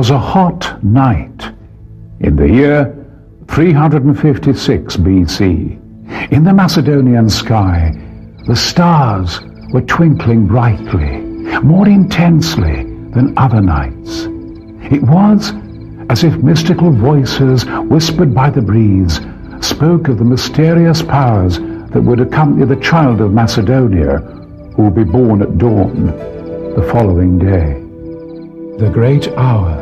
was a hot night in the year 356 BC. In the Macedonian sky, the stars were twinkling brightly, more intensely than other nights. It was as if mystical voices whispered by the breeze spoke of the mysterious powers that would accompany the child of Macedonia, who would be born at dawn the following day. The great hour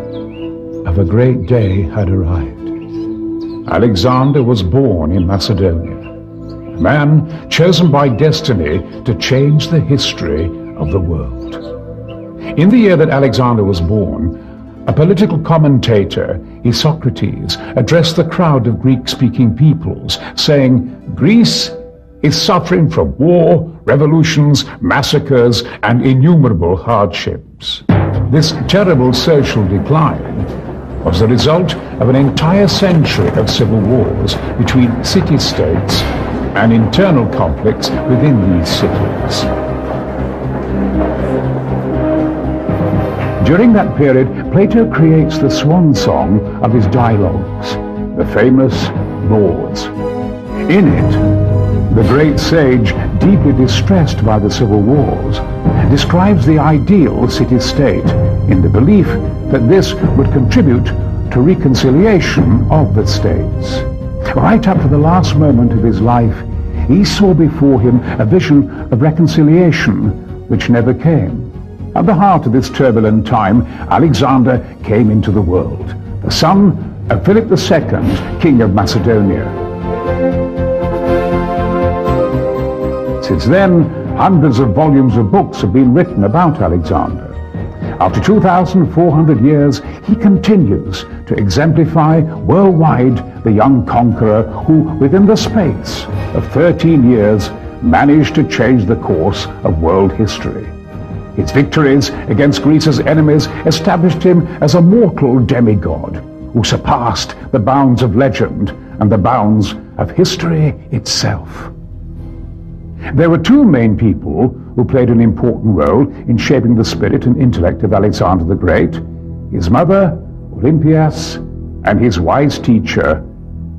of a great day had arrived. Alexander was born in Macedonia, a man chosen by destiny to change the history of the world. In the year that Alexander was born, a political commentator, Isocrates, addressed the crowd of Greek-speaking peoples, saying, "Greece is suffering from war, revolutions, massacres, and innumerable hardships. This terrible social decline was the result of an entire century of civil wars between city-states and internal conflicts within these cities." During that period, Plato creates the swan song of his dialogues, the famous Lauds. In it, the great sage, deeply distressed by the civil wars, describes the ideal city-state in the belief that this would contribute to reconciliation of the states. Right up to the last moment of his life, he saw before him a vision of reconciliation which never came. At the heart of this turbulent time, Alexander came into the world, the son of Philip II, King of Macedonia. Since then, hundreds of volumes of books have been written about Alexander. After 2,400 years, he continues to exemplify worldwide the young conqueror who, within the space of 13 years, managed to change the course of world history. His victories against Greece's enemies established him as a mortal demigod who surpassed the bounds of legend and the bounds of history itself. There were two main people who played an important role in shaping the spirit and intellect of Alexander the Great: his mother, Olympias, and his wise teacher,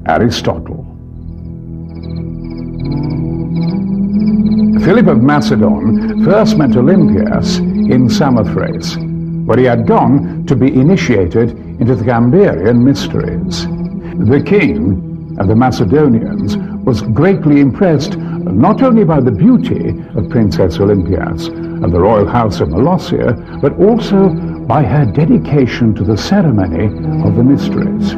Aristotle. Philip of Macedon first met Olympias in Samothrace, where he had gone to be initiated into the Cambarian mysteries. The king of the Macedonians was greatly impressed not only by the beauty of Princess Olympias of the royal house of Molossia, but also by her dedication to the ceremony of the mysteries.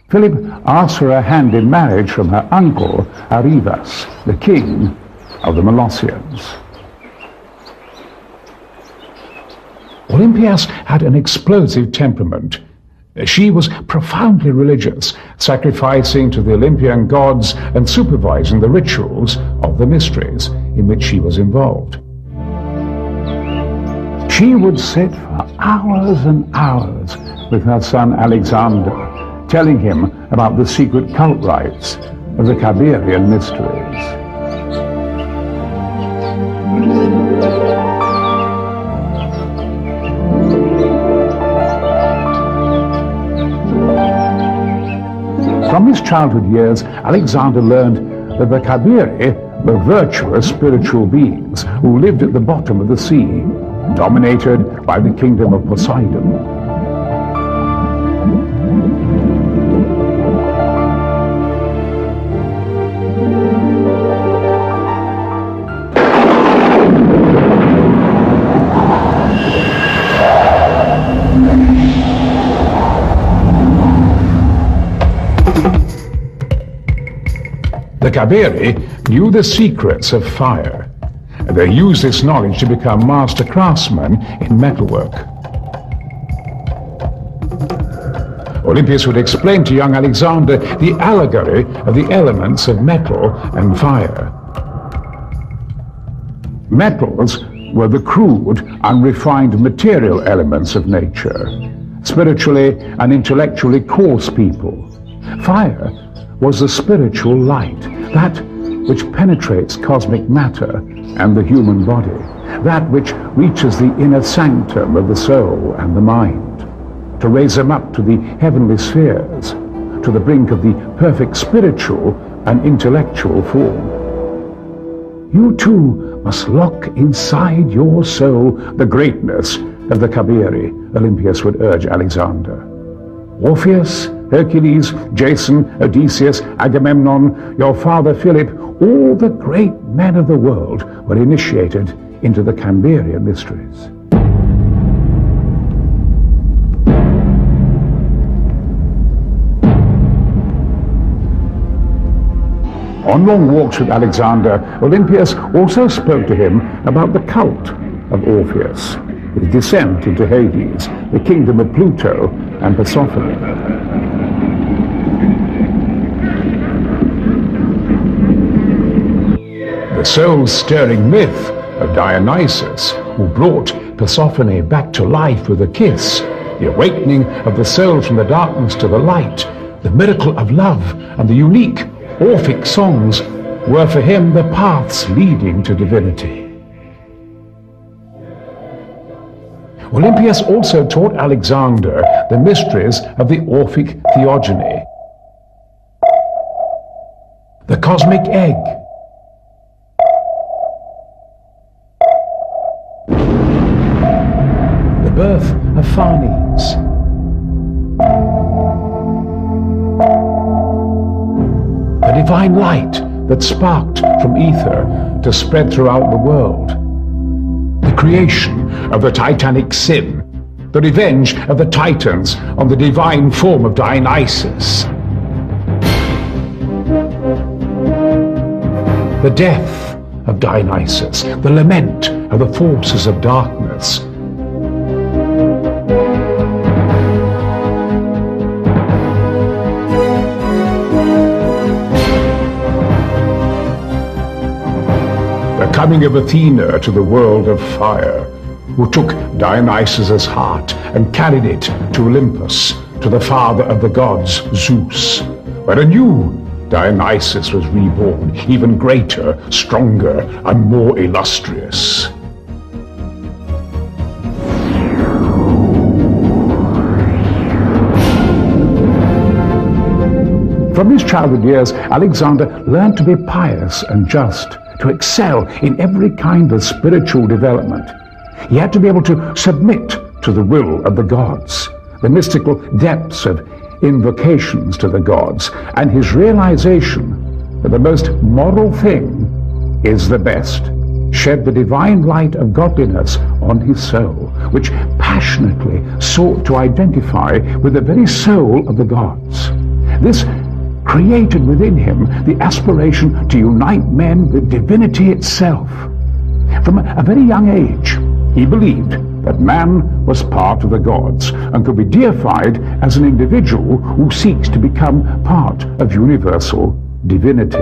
Philip asked for her hand in marriage from her uncle, Arivas, the king of the Molossians. Olympias had an explosive temperament. She was profoundly religious, sacrificing to the Olympian gods and supervising the rituals of the mysteries in which she was involved. She would sit for hours and hours with her son Alexander, telling him about the secret cult rites of the Cambarian mysteries. From his childhood years, Alexander learned that the Kabiri were virtuous spiritual beings who lived at the bottom of the sea, dominated by the kingdom of Poseidon. The Kabiri knew the secrets of fire. They used this knowledge to become master craftsmen in metalwork. Olympias would explain to young Alexander the allegory of the elements of metal and fire. Metals were the crude, unrefined material elements of nature, spiritually and intellectually coarse people. Fire was the spiritual light, that which penetrates cosmic matter and the human body, that which reaches the inner sanctum of the soul and the mind, to raise them up to the heavenly spheres, to the brink of the perfect spiritual and intellectual form. You too must lock inside your soul the greatness of the Kabiri, Olympias would urge Alexander. Orpheus, Hercules, Jason, Odysseus, Agamemnon, your father Philip, all the great men of the world were initiated into the Camberian mysteries. On long walks with Alexander, Olympias also spoke to him about the cult of Orpheus, his descent into Hades, the kingdom of Pluto and Persephone. The soul-stirring myth of Dionysus, who brought Persephone back to life with a kiss, the awakening of the soul from the darkness to the light, the miracle of love, and the unique Orphic songs were for him the paths leading to divinity. Olympias also taught Alexander the mysteries of the Orphic theogony, the cosmic egg, the birth of Phanes, the divine light that sparked from ether to spread throughout the world, the creation of the Titanic sin, the revenge of the Titans on the divine form of Dionysus, the death of Dionysus, the lament of the forces of darkness, the coming of Athena to the world of fire, who took Dionysus's heart and carried it to Olympus, to the father of the gods, Zeus, where a new Dionysus was reborn, even greater, stronger, and more illustrious. From his childhood years, Alexander learned to be pious and just, to excel in every kind of spiritual development. He had to be able to submit to the will of the gods, the mystical depths of invocations to the gods, and his realization that the most moral thing is the best shed the divine light of godliness on his soul, which passionately sought to identify with the very soul of the gods. This created within him the aspiration to unite men with divinity itself. From a very young age, he believed that man was part of the gods and could be deified as an individual who seeks to become part of universal divinity.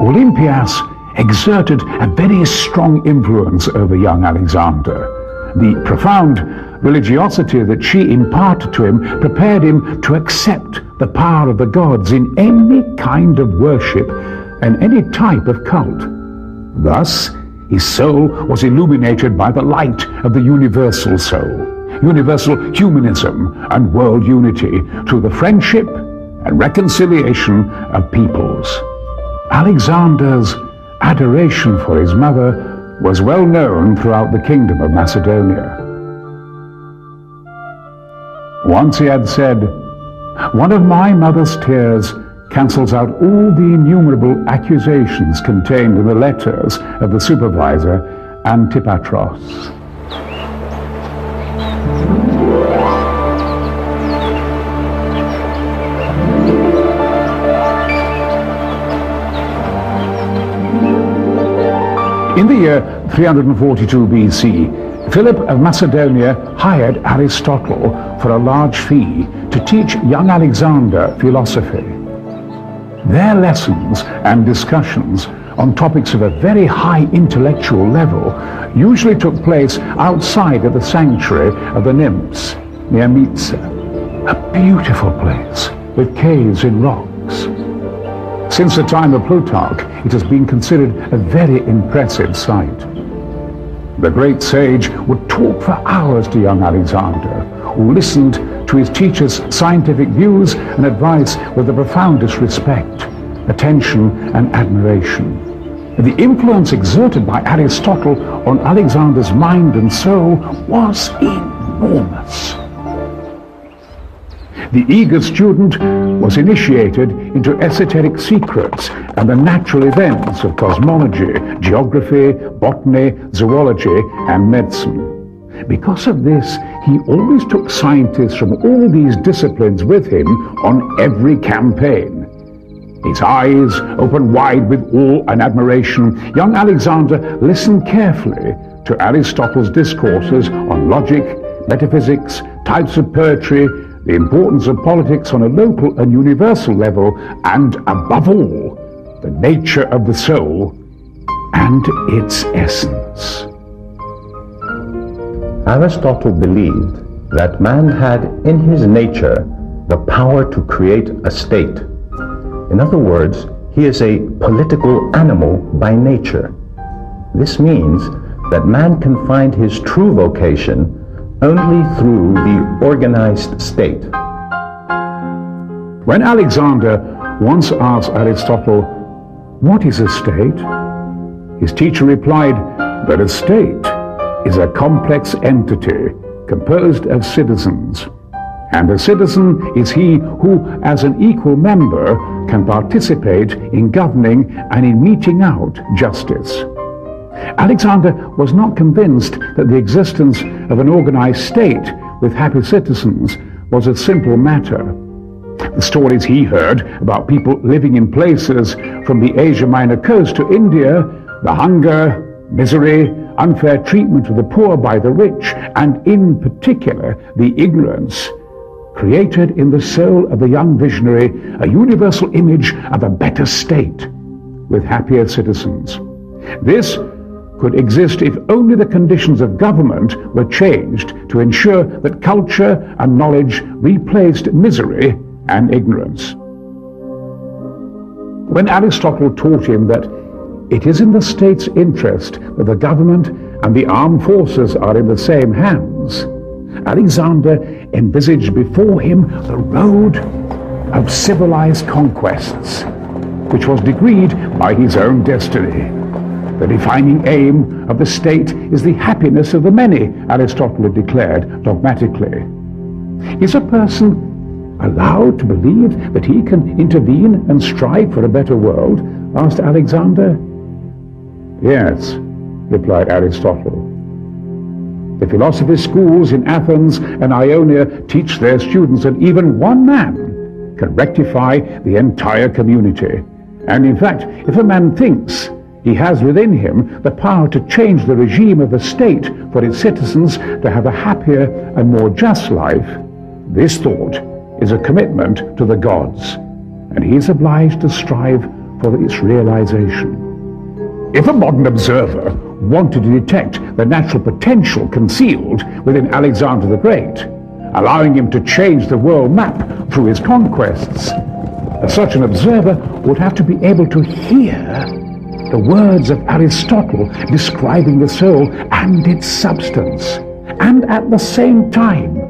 Olympias exerted a very strong influence over young Alexander. The profound religiosity that she imparted to him prepared him to accept the power of the gods in any kind of worship and any type of cult. Thus, his soul was illuminated by the light of the universal soul, universal humanism and world unity through the friendship and reconciliation of peoples. Alexander's adoration for his mother was well known throughout the kingdom of Macedonia. Once he had said, "One of my mother's tears cancels out all the innumerable accusations contained in the letters of the supervisor Antipatros." In the year 342 BC, Philip of Macedonia hired Aristotle for a large fee to teach young Alexander philosophy. Their lessons and discussions on topics of a very high intellectual level usually took place outside of the sanctuary of the nymphs near Mysa, a beautiful place with caves in rocks. Since the time of Plutarch, it has been considered a very impressive sight. The great sage would talk for hours to young Alexander, who listened to his teacher's scientific views and advice with the profoundest respect, attention and admiration. The influence exerted by Aristotle on Alexander's mind and soul was enormous. The eager student was initiated into esoteric secrets and the natural events of cosmology, geography, botany, zoology, and medicine. Because of this, he always took scientists from all these disciplines with him on every campaign. His eyes open wide with awe and admiration, young Alexander listened carefully to Aristotle's discourses on logic, metaphysics, types of poetry, the importance of politics on a local and universal level, and above all, the nature of the soul and its essence. Aristotle believed that man had in his nature the power to create a state. In other words, he is a political animal by nature. This means that man can find his true vocation only through the organized state. When Alexander once asked Aristotle, "What is a state?" his teacher replied that a state is a complex entity composed of citizens, and a citizen is he who, as an equal member, can participate in governing and in meting out justice. Alexander was not convinced that the existence of an organized state with happy citizens was a simple matter. The stories he heard about people living in places from the Asia Minor coast to India, the hunger, misery, unfair treatment of the poor by the rich, and in particular the ignorance, created in the soul of the young visionary a universal image of a better state with happier citizens. This could exist if only the conditions of government were changed to ensure that culture and knowledge replaced misery and ignorance. When Aristotle taught him that it is in the state's interest that the government and the armed forces are in the same hands, Alexander envisaged before him the road of civilized conquests, which was decreed by his own destiny. The defining aim of the state is the happiness of the many, Aristotle declared dogmatically. Is a person allowed to believe that he can intervene and strive for a better world? Asked Alexander. Yes, replied Aristotle. The philosophy schools in Athens and Ionia teach their students that even one man can rectify the entire community. And in fact, if a man thinks he has within him the power to change the regime of a state for its citizens to have a happier and more just life, this thought is a commitment to the gods, and he is obliged to strive for its realization. If a modern observer wanted to detect the natural potential concealed within Alexander the Great, allowing him to change the world map through his conquests, such an observer would have to be able to hear the words of Aristotle describing the soul and its substance, and at the same time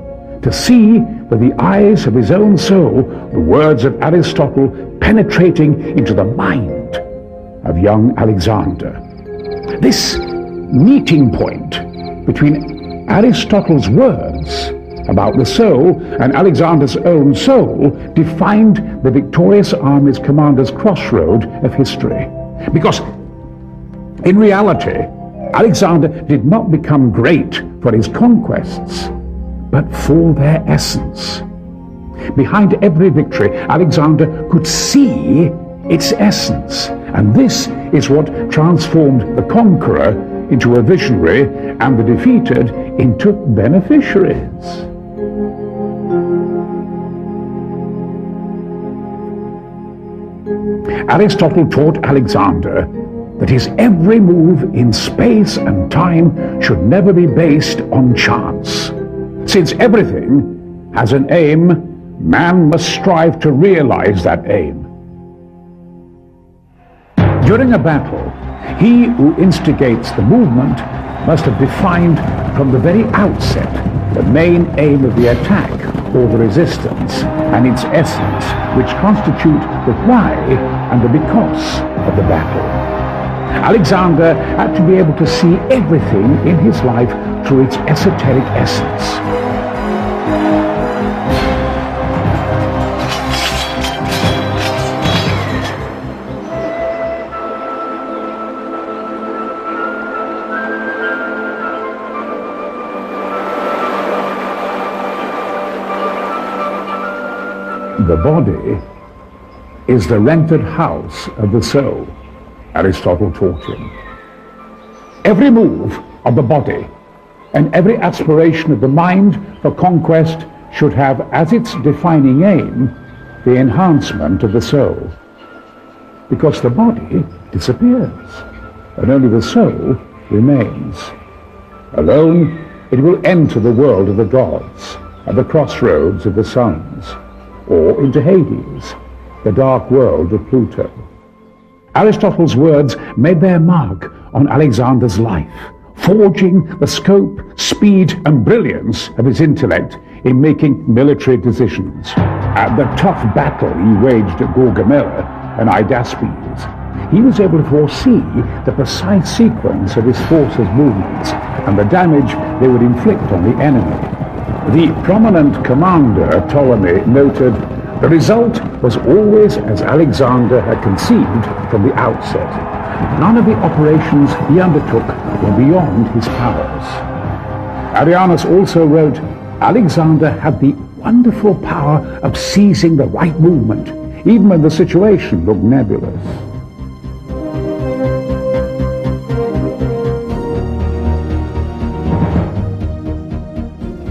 to see with the eyes of his own soul the words of Aristotle penetrating into the mind of young Alexander. This meeting point between Aristotle's words about the soul and Alexander's own soul defined the victorious army's commander's crossroad of history. Because in reality, Alexander did not become great for his conquests, but for their essence. Behind every victory, Alexander could see its essence, and this is what transformed the conqueror into a visionary and the defeated into beneficiaries. Aristotle taught Alexander that his every move in space and time should never be based on chance. Since everything has an aim, man must strive to realize that aim. During a battle, he who instigates the movement must have defined from the very outset the main aim of the attack or the resistance and its essence, which constitute the why and the because of the battle. Alexander had to be able to see everything in his life through its esoteric essence. The body is the rented house of the soul, Aristotle taught him. Every move of the body and every aspiration of the mind for conquest should have as its defining aim the enhancement of the soul. Because the body disappears and only the soul remains. Alone it will enter the world of the gods at the crossroads of the suns, or into Hades, the dark world of Pluto. Aristotle's words made their mark on Alexander's life, forging the scope, speed, and brilliance of his intellect in making military decisions. At the tough battle he waged at Gaugamela and Hydaspes, he was able to foresee the precise sequence of his forces' movements and the damage they would inflict on the enemy. The prominent commander, Ptolemy, noted, "The result was always as Alexander had conceived from the outset. None of the operations he undertook were beyond his powers." Arrianus also wrote, "Alexander had the wonderful power of seizing the right movement, even when the situation looked nebulous."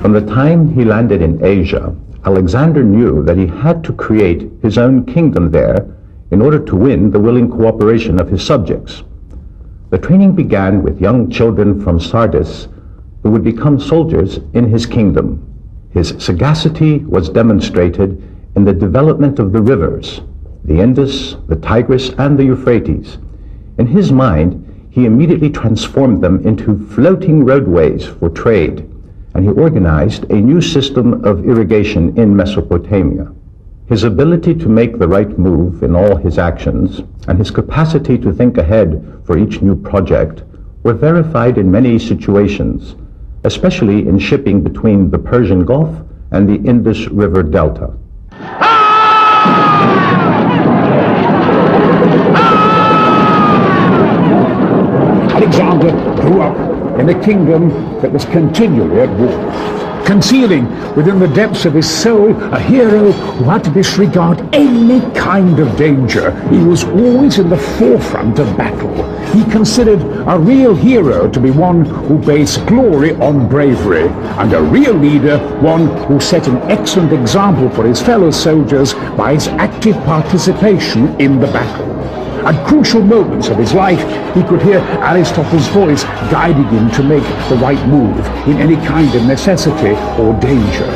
From the time he landed in Asia, Alexander knew that he had to create his own kingdom there in order to win the willing cooperation of his subjects. The training began with young children from Sardis who would become soldiers in his kingdom. His sagacity was demonstrated in the development of the rivers, the Indus, the Tigris, and the Euphrates. In his mind, he immediately transformed them into floating roadways for trade, and he organized a new system of irrigation in Mesopotamia. His ability to make the right move in all his actions and his capacity to think ahead for each new project were verified in many situations, especially in shipping between the Persian Gulf and the Indus River Delta. Alexander grew up in a kingdom that was continually at war, concealing within the depths of his soul a hero who had to disregard any kind of danger. He was always in the forefront of battle. He considered a real hero to be one who based glory on bravery, and a real leader one who set an excellent example for his fellow soldiers by his active participation in the battle. At crucial moments of his life, he could hear Aristotle's voice guiding him to make the right move in any kind of necessity or danger.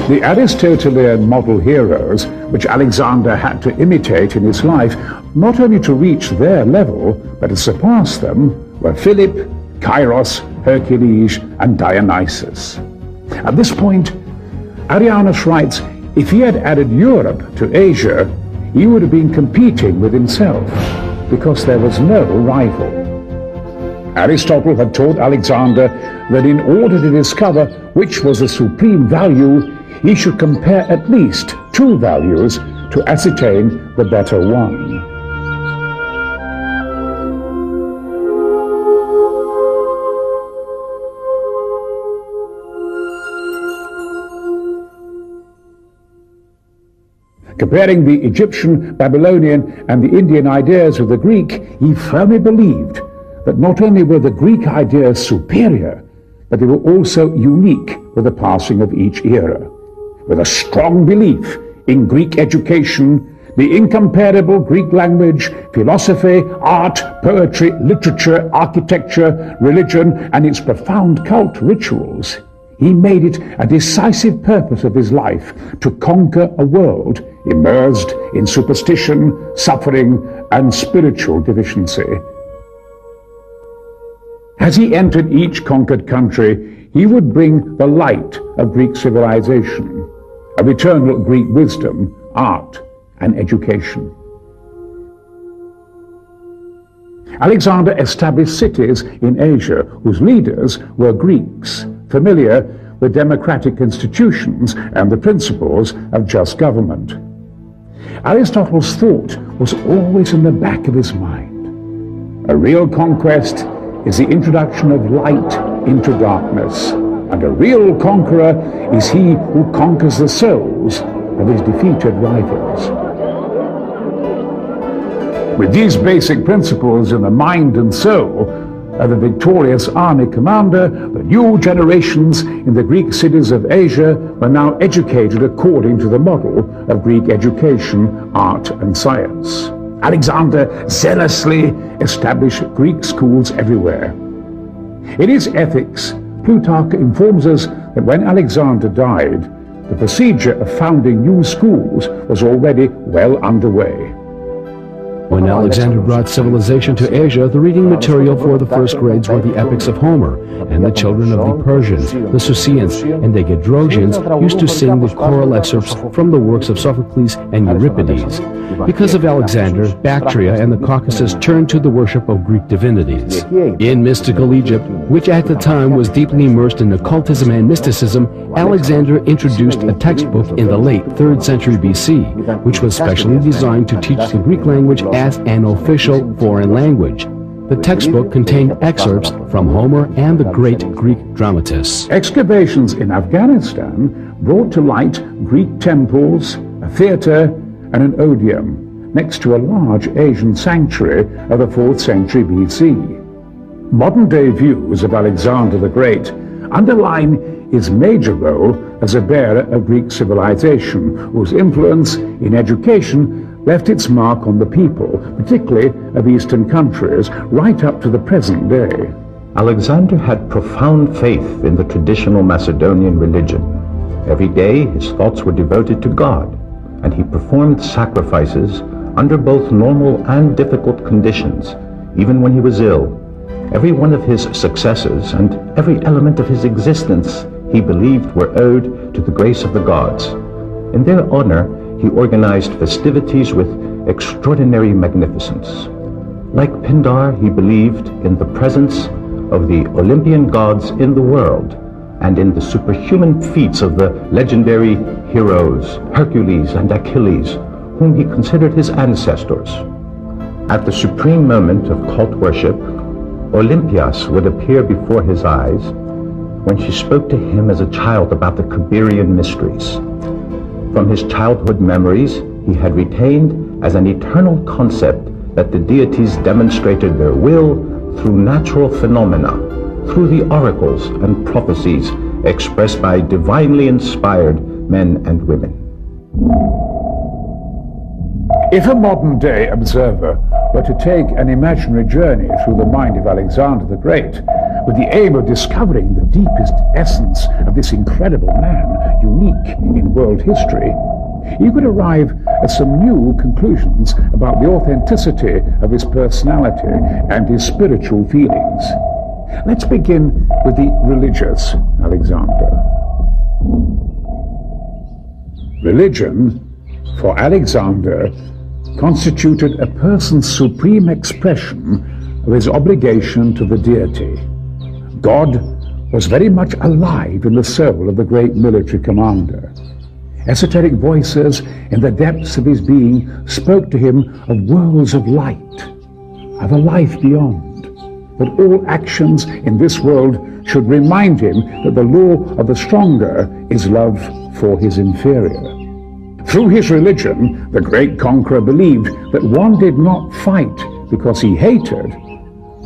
The Aristotelian model heroes, which Alexander had to imitate in his life, not only to reach their level, but to surpass them, were Philip, Kairos, Hercules, and Dionysus. At this point, Arrianus writes, if he had added Europe to Asia, he would have been competing with himself, because there was no rival. Aristotle had taught Alexander that in order to discover which was the supreme value, he should compare at least two values to ascertain the better one. Comparing the Egyptian, Babylonian, and the Indian ideas with the Greek, he firmly believed that not only were the Greek ideas superior, but they were also unique with the passing of each era. With a strong belief in Greek education The incomparable Greek language, philosophy, art, poetry, literature, architecture, religion, and its profound cult rituals. He made it a decisive purpose of his life to conquer a world immersed in superstition, suffering, and spiritual deficiency. As he entered each conquered country, he would bring the light of Greek civilization, of eternal Greek wisdom, art, and education. Alexander established cities in Asia whose leaders were Greeks, familiar with democratic institutions and the principles of just government. Aristotle's thought was always in the back of his mind. A real conquest is the introduction of light into darkness, and a real conqueror is he who conquers the souls of his defeated rivals. With these basic principles in the mind and soul of the victorious army commander, the new generations in the Greek cities of Asia were now educated according to the model of Greek education, art, and science. Alexander zealously established Greek schools everywhere. In his Ethics, Plutarch informs us that when Alexander died, the procedure of founding new schools was already well underway. When Alexander brought civilization to Asia, the reading material for the first grades were the epics of Homer, and the children of the Persians, the Susians, and the Gedrosians used to sing the choral excerpts from the works of Sophocles and Euripides. Because of Alexander, Bactria and the Caucasus turned to the worship of Greek divinities. In mystical Egypt, which at the time was deeply immersed in occultism and mysticism, Alexander introduced a textbook in the late 3rd century BC, which was specially designed to teach the Greek language as an official foreign language. The textbook contained excerpts from Homer and the great Greek dramatists. Excavations in Afghanistan brought to light Greek temples, a theatre, and an odeum, next to a large Asian sanctuary of the 4th century BC. Modern-day views of Alexander the Great underline his major role as a bearer of Greek civilization, whose influence in education left its mark on the people, particularly of Eastern countries, right up to the present day. Alexander had profound faith in the traditional Macedonian religion. Every day his thoughts were devoted to God, and he performed sacrifices under both normal and difficult conditions, even when he was ill. Every one of his successes and every element of his existence he believed were owed to the grace of the gods. In their honor, he organized festivities with extraordinary magnificence. Like Pindar, he believed in the presence of the Olympian gods in the world and in the superhuman feats of the legendary heroes Hercules and Achilles, whom he considered his ancestors. At the supreme moment of cult worship, Olympias would appear before his eyes when she spoke to him as a child about the Kabirian mysteries. From his childhood memories, he had retained as an eternal concept that the deities demonstrated their will through natural phenomena, through the oracles and prophecies expressed by divinely inspired men and women. If a modern-day observer were to take an imaginary journey through the mind of Alexander the Great, with the aim of discovering the deepest essence of this incredible man, unique in world history, you could arrive at some new conclusions about the authenticity of his personality and his spiritual feelings. Let's begin with the religious Alexander. Religion, for Alexander, constituted a person's supreme expression of his obligation to the deity. God was very much alive in the soul of the great military commander. Esoteric voices in the depths of his being spoke to him of worlds of light, of a life beyond, that all actions in this world should remind him that the law of the stronger is love for his inferior. Through his religion, the great conqueror believed that one did not fight because he hated,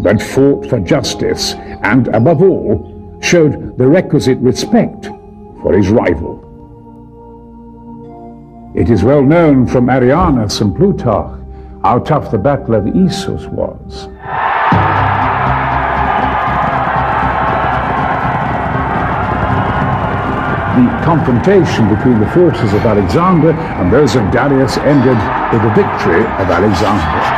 but fought for justice, and above all, showed the requisite respect for his rival. It is well known from Arrianus and Plutarch how tough the Battle of Issus was. The confrontation between the forces of Alexander and those of Darius ended with the victory of Alexander.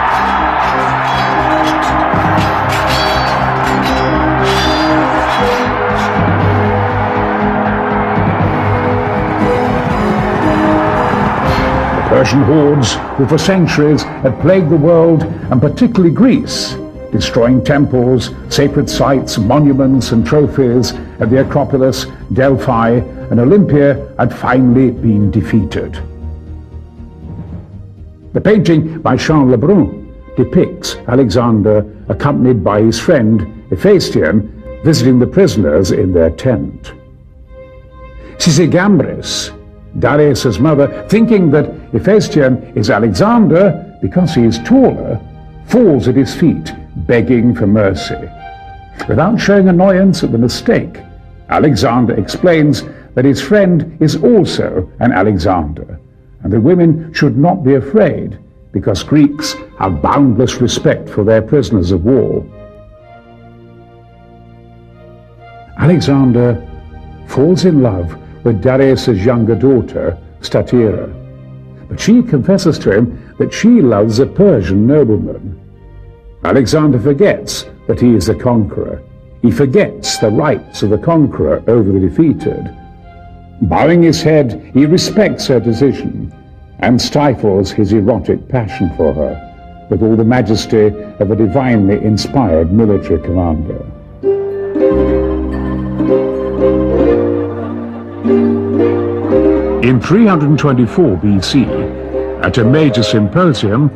The Persian hordes, who for centuries had plagued the world, and particularly Greece, destroying temples, sacred sites, monuments and trophies at the Acropolis, Delphi and Olympia, had finally been defeated. The painting by Jean Lebrun depicts Alexander accompanied by his friend Hephaestion visiting the prisoners in their tent. Sisygambris, Darius' mother, thinking that Hephaestion is Alexander because he is taller, falls at his feet, begging for mercy. Without showing annoyance at the mistake, Alexander explains that his friend is also an Alexander, and that women should not be afraid because Greeks have boundless respect for their prisoners of war. Alexander falls in love with Darius' younger daughter, Statira, but she confesses to him that she loves a Persian nobleman. Alexander forgets that he is the conqueror. He forgets the rights of the conqueror over the defeated. Bowing his head, he respects her decision and stifles his erotic passion for her with all the majesty of a divinely inspired military commander. In 324 BC, at a major symposium,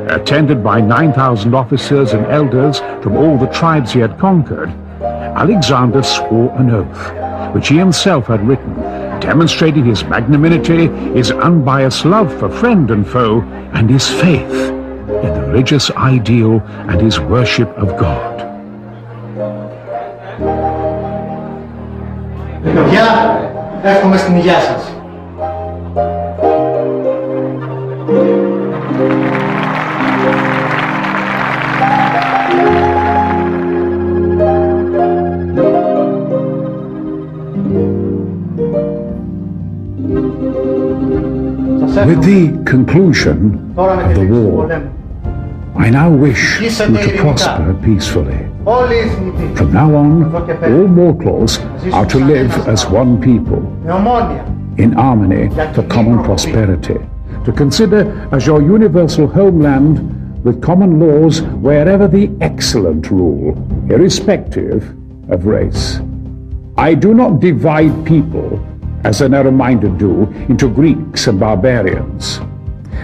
attended by 9,000 officers and elders from all the tribes he had conquered, Alexander swore an oath, which he himself had written, demonstrating his magnanimity, his unbiased love for friend and foe, and his faith in the religious ideal and his worship of God. Παιδιά, εύχομαι στην υγεία σας. With the conclusion of the war, I now wish you to prosper peacefully. From now on, all mortals are to live as one people, in harmony for common prosperity, to consider as your universal homeland with common laws wherever the excellent rule, irrespective of race. I do not divide people, as the narrow-minded do, into Greeks and barbarians.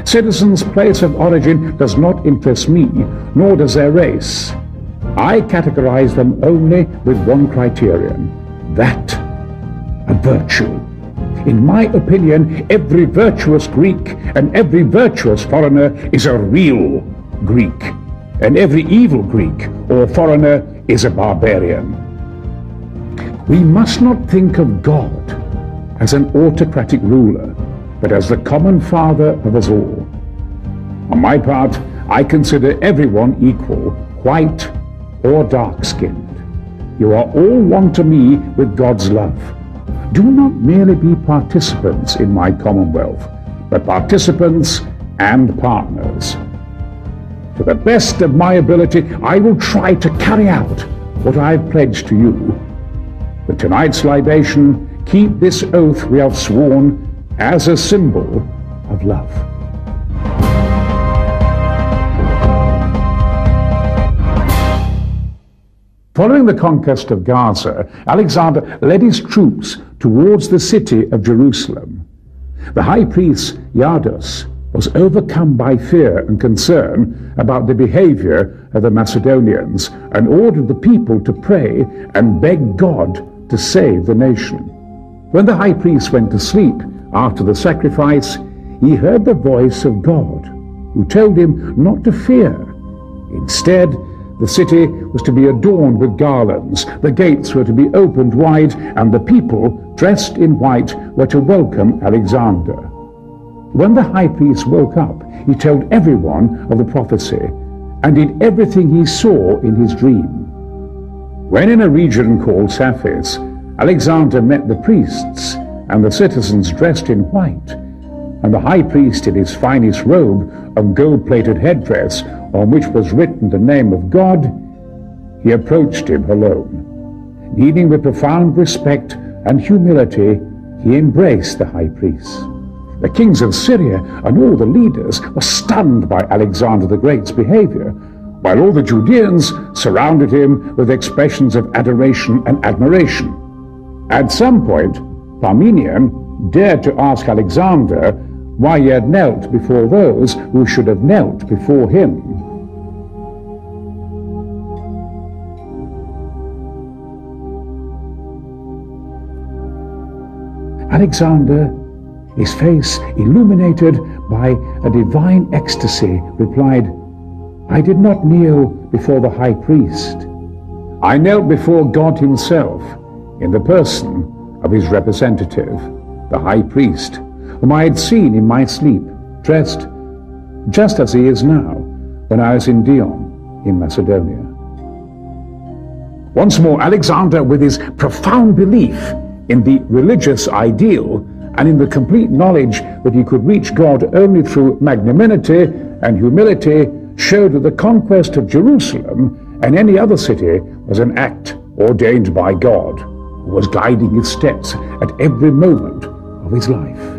Citizens' place of origin does not interest me, nor does their race. I categorize them only with one criterion, that of virtue. In my opinion, every virtuous Greek and every virtuous foreigner is a real Greek, and every evil Greek or foreigner is a barbarian. We must not think of God as an autocratic ruler, but as the common father of us all. On my part, I consider everyone equal, white or dark-skinned. You are all one to me with God's love. Do not merely be participants in my commonwealth, but participants and partners. To the best of my ability, I will try to carry out what I have pledged to you. With tonight's libation, keep this oath we have sworn as a symbol of love. Following the conquest of Gaza, Alexander led his troops towards the city of Jerusalem. The high priest Iardas was overcome by fear and concern about the behavior of the Macedonians and ordered the people to pray and beg God to save the nation. When the high priest went to sleep after the sacrifice, he heard the voice of God, who told him not to fear. Instead, the city was to be adorned with garlands, the gates were to be opened wide, and the people, dressed in white, were to welcome Alexander. When the high priest woke up, he told everyone of the prophecy and did everything he saw in his dream. When in a region called Saphis, Alexander met the priests and the citizens dressed in white, and the high priest in his finest robe and gold-plated headdress on which was written the name of God, he approached him alone. Kneeling with profound respect and humility, he embraced the high priest. The kings of Syria and all the leaders were stunned by Alexander the Great's behavior, while all the Judeans surrounded him with expressions of adoration and admiration. At some point, Parmenion dared to ask Alexander why he had knelt before those who should have knelt before him. Alexander, his face illuminated by a divine ecstasy, replied, "I did not kneel before the high priest. I knelt before God himself in the person of his representative, the high priest, whom I had seen in my sleep, dressed just as he is now when I was in Dion in Macedonia." Once more, Alexander, with his profound belief in the religious ideal and in the complete knowledge that he could reach God only through magnanimity and humility, showed that the conquest of Jerusalem and any other city was an act ordained by God, who was guiding his steps at every moment of his life.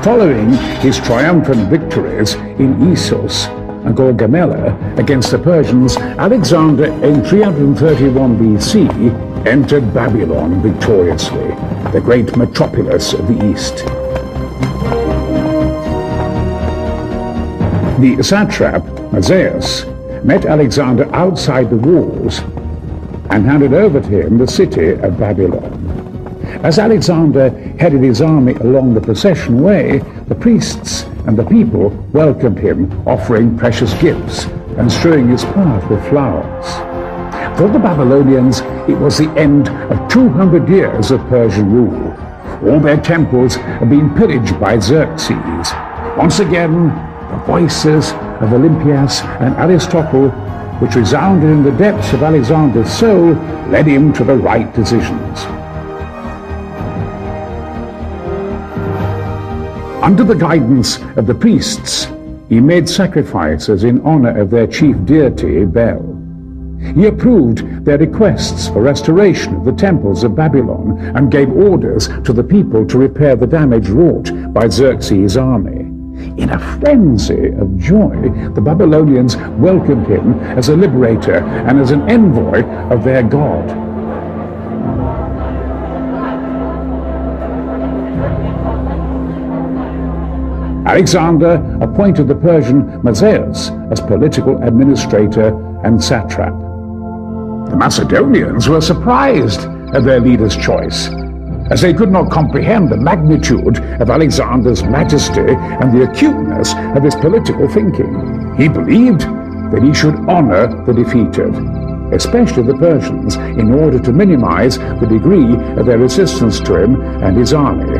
Following his triumphant victories in Issos and Gaugamela against the Persians, Alexander in 331 BC entered Babylon victoriously, the great metropolis of the East. The satrap, Mazaeus, met Alexander outside the walls and handed over to him the city of Babylon. As Alexander headed his army along the procession way, the priests and the people welcomed him, offering precious gifts and strewing his path with flowers. For the Babylonians, it was the end of 200 years of Persian rule. All their temples had been pillaged by Xerxes. Once again, the voices of Olympias and Aristotle, which resounded in the depths of Alexander's soul, led him to the right decisions. Under the guidance of the priests, he made sacrifices in honor of their chief deity, Bel. He approved their requests for restoration of the temples of Babylon and gave orders to the people to repair the damage wrought by Xerxes' army. In a frenzy of joy, the Babylonians welcomed him as a liberator and as an envoy of their god. Alexander appointed the Persian Mazaeus as political administrator and satrap. The Macedonians were surprised at their leader's choice, as they could not comprehend the magnitude of Alexander's majesty and the acuteness of his political thinking. He believed that he should honor the defeated, especially the Persians, in order to minimize the degree of their resistance to him and his army,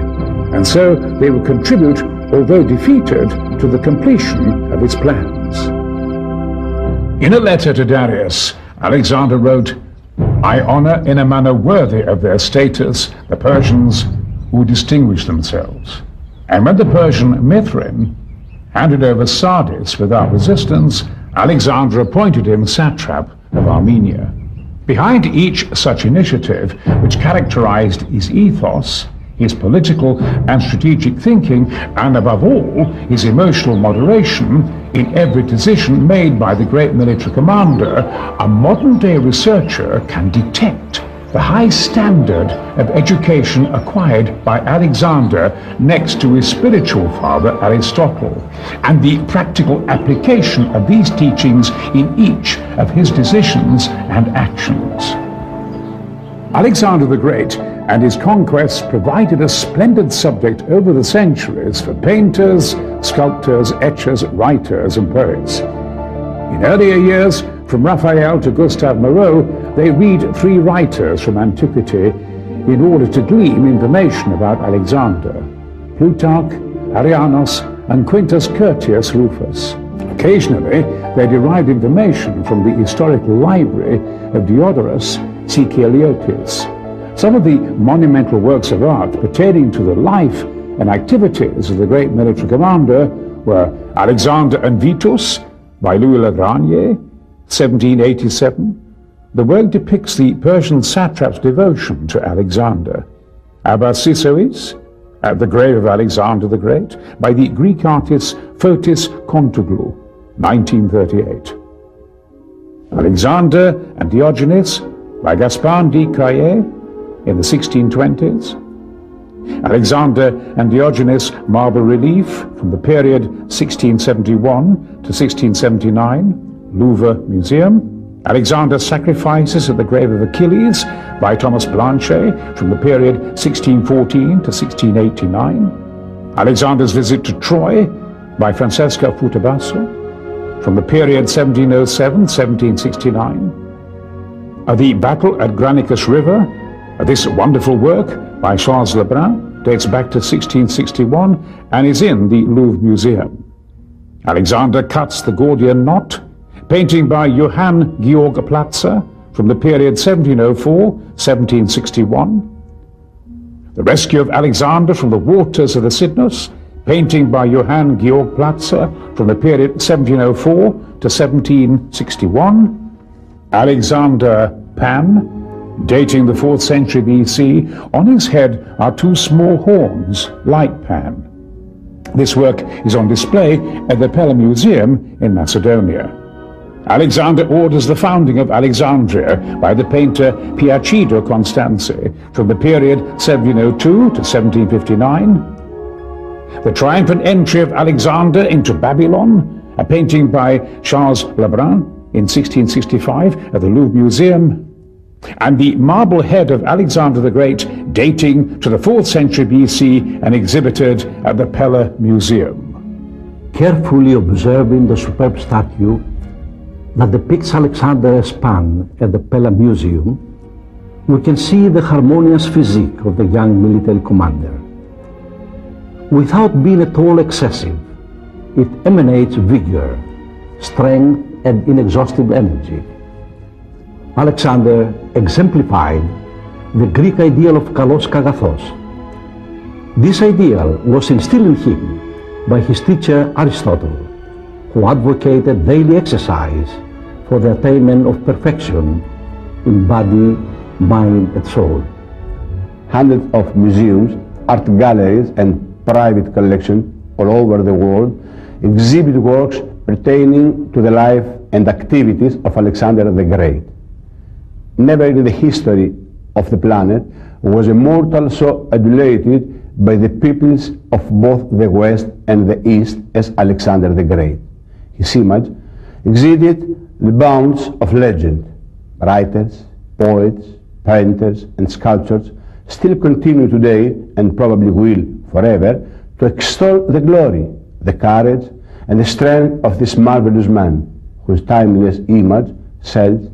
and so they would contribute, although defeated, to the completion of his plans. In a letter to Darius, Alexander wrote, "I honor in a manner worthy of their status the Persians who distinguish themselves." And when the Persian Mithrin handed over Sardis without resistance, Alexander appointed him satrap of Armenia. Behind each such initiative, which characterized his ethos, his political and strategic thinking, and above all, his emotional moderation in every decision made by the great military commander, a modern-day researcher can detect the high standard of education acquired by Alexander next to his spiritual father Aristotle, and the practical application of these teachings in each of his decisions and actions. Alexander the Great and his conquests provided a splendid subject over the centuries for painters, sculptors, etchers, writers, and poets. In earlier years, from Raphael to Gustave Moreau, they read three writers from antiquity in order to glean information about Alexander: Plutarch, Arrianus, and Quintus Curtius Rufus. Occasionally, they derived information from the historical library of Diodorus Siceliotis. Some of the monumental works of art pertaining to the life and activities of the great military commander were Alexander and Vitus by Louis Le Granier, 1787. The work depicts the Persian satrap's devotion to Alexander. Abbassisois, at the grave of Alexander the Great, by the Greek artist Fotis Kontoglou, 1938. Alexander and Diogenes by Gaspard de Caillet in the 1620s. Alexander and Diogenes marble relief from the period 1671 to 1679, Louvre Museum. Alexander's sacrifices at the grave of Achilles by Thomas Blanchet from the period 1614 to 1689. Alexander's visit to Troy by Francesca Futabasso from the period 1707-1769. The Battle at Granicus River, this wonderful work by Charles Lebrun, dates back to 1661 and is in the Louvre Museum. Alexander cuts the Gordian knot, painting by Johann Georg Platzer from the period 1704-1761. The rescue of Alexander from the waters of the Cydnus, painting by Johann Georg Platzer from the period 1704 to 1761. Alexander Pan, dating the 4th century BC. On his head are two small horns, like Pan. This work is on display at the Pella Museum in Macedonia. Alexander orders the founding of Alexandria by the painter Piacido Constanzi from the period 1702 to 1759. The triumphant entry of Alexander into Babylon, a painting by Charles Lebrun in 1665 at the Louvre Museum. And the marble head of Alexander the Great, dating to the 4th century BC and exhibited at the Pella Museum. Carefully observing the superb statue that depicts Alexander's Pan at the Pella Museum, we can see the harmonious physique of the young military commander. Without being at all excessive, it emanates vigor, strength, and inexhaustible energy. Alexander exemplified the Greek ideal of kalos kagathos. This ideal was instilled in him by his teacher Aristotle, who advocated daily exercise for the attainment of perfection in body, mind, and soul. Hundreds of museums, art galleries, and private collections all over the world exhibit works pertaining to the life and activities of Alexander the Great. Never in the history of the planet was a mortal so adulated by the peoples of both the West and the East as Alexander the Great. His image exceeded the bounds of legend. Writers, poets, painters, and sculptors still continue today, and probably will forever, to extol the glory, the courage, and the strength of this marvelous man, whose timeless image sheds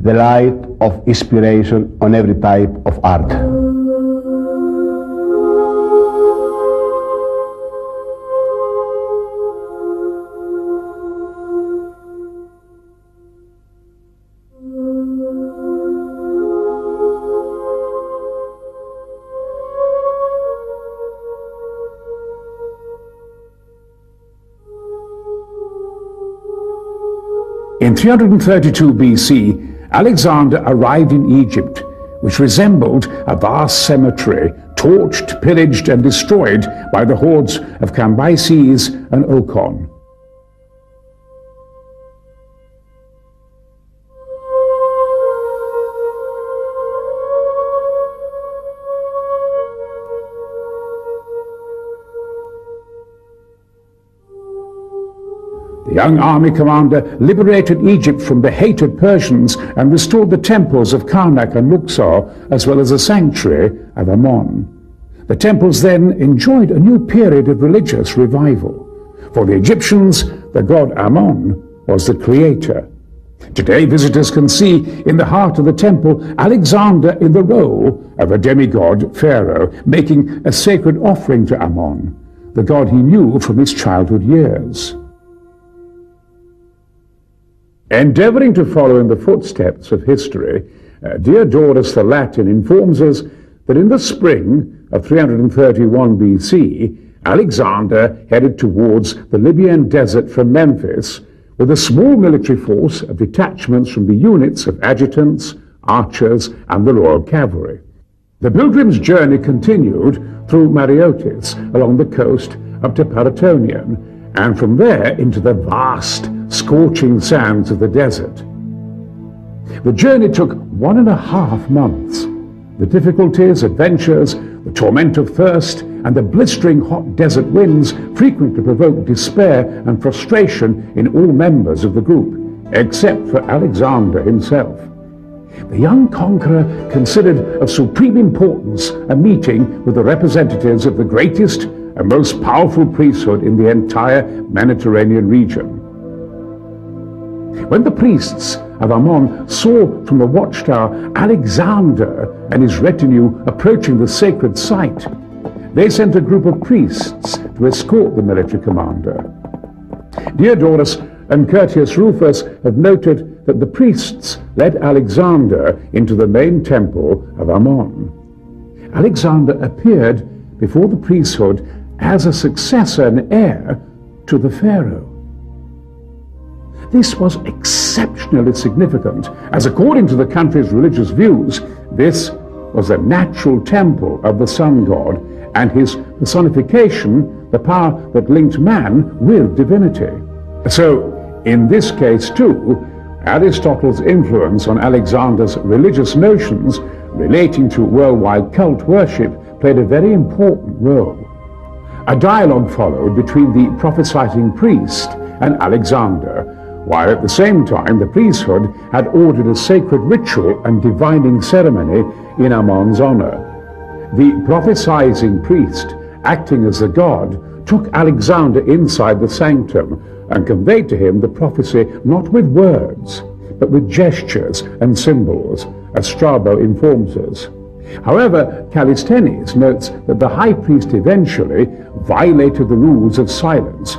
the light of inspiration on every type of art. In 332 BC, Alexander arrived in Egypt, which resembled a vast cemetery, torched, pillaged, and destroyed by the hordes of Cambyses and Ocon. The young army commander liberated Egypt from the hated Persians and restored the temples of Karnak and Luxor, as well as the sanctuary of Ammon. The temples then enjoyed a new period of religious revival. For the Egyptians, the god Ammon was the creator. Today, visitors can see in the heart of the temple Alexander in the role of a demigod pharaoh, making a sacred offering to Ammon, the god he knew from his childhood years. Endeavoring to follow in the footsteps of history, Diodorus the Latin informs us that in the spring of 331 BC, Alexander headed towards the Libyan desert from Memphis with a small military force of detachments from the units of adjutants, archers, and the royal cavalry. The pilgrim's journey continued through Mareotis along the coast up to Paratonion, and from there into the vast, scorching sands of the desert. The journey took 1.5 months. The difficulties, adventures, the torment of thirst, and the blistering hot desert winds frequently provoked despair and frustration in all members of the group, except for Alexander himself. The young conqueror considered of supreme importance a meeting with the representatives of the greatest and most powerful priesthood in the entire Mediterranean region. When the priests of Ammon saw from the watchtower Alexander and his retinue approaching the sacred site, they sent a group of priests to escort the military commander. Diodorus and Curtius Rufus have noted that the priests led Alexander into the main temple of Ammon. Alexander appeared before the priesthood as a successor and heir to the pharaoh. This was exceptionally significant, as according to the country's religious views, this was a natural temple of the sun god, and his personification, the power that linked man with divinity. So, in this case too, Aristotle's influence on Alexander's religious notions relating to worldwide cult worship played a very important role. A dialogue followed between the prophesying priest and Alexander, while at the same time the priesthood had ordered a sacred ritual and divining ceremony in Ammon's honor. The prophesying priest, acting as the god, took Alexander inside the sanctum and conveyed to him the prophecy not with words, but with gestures and symbols, as Strabo informs us. However, Callisthenes notes that the high priest eventually violated the rules of silence.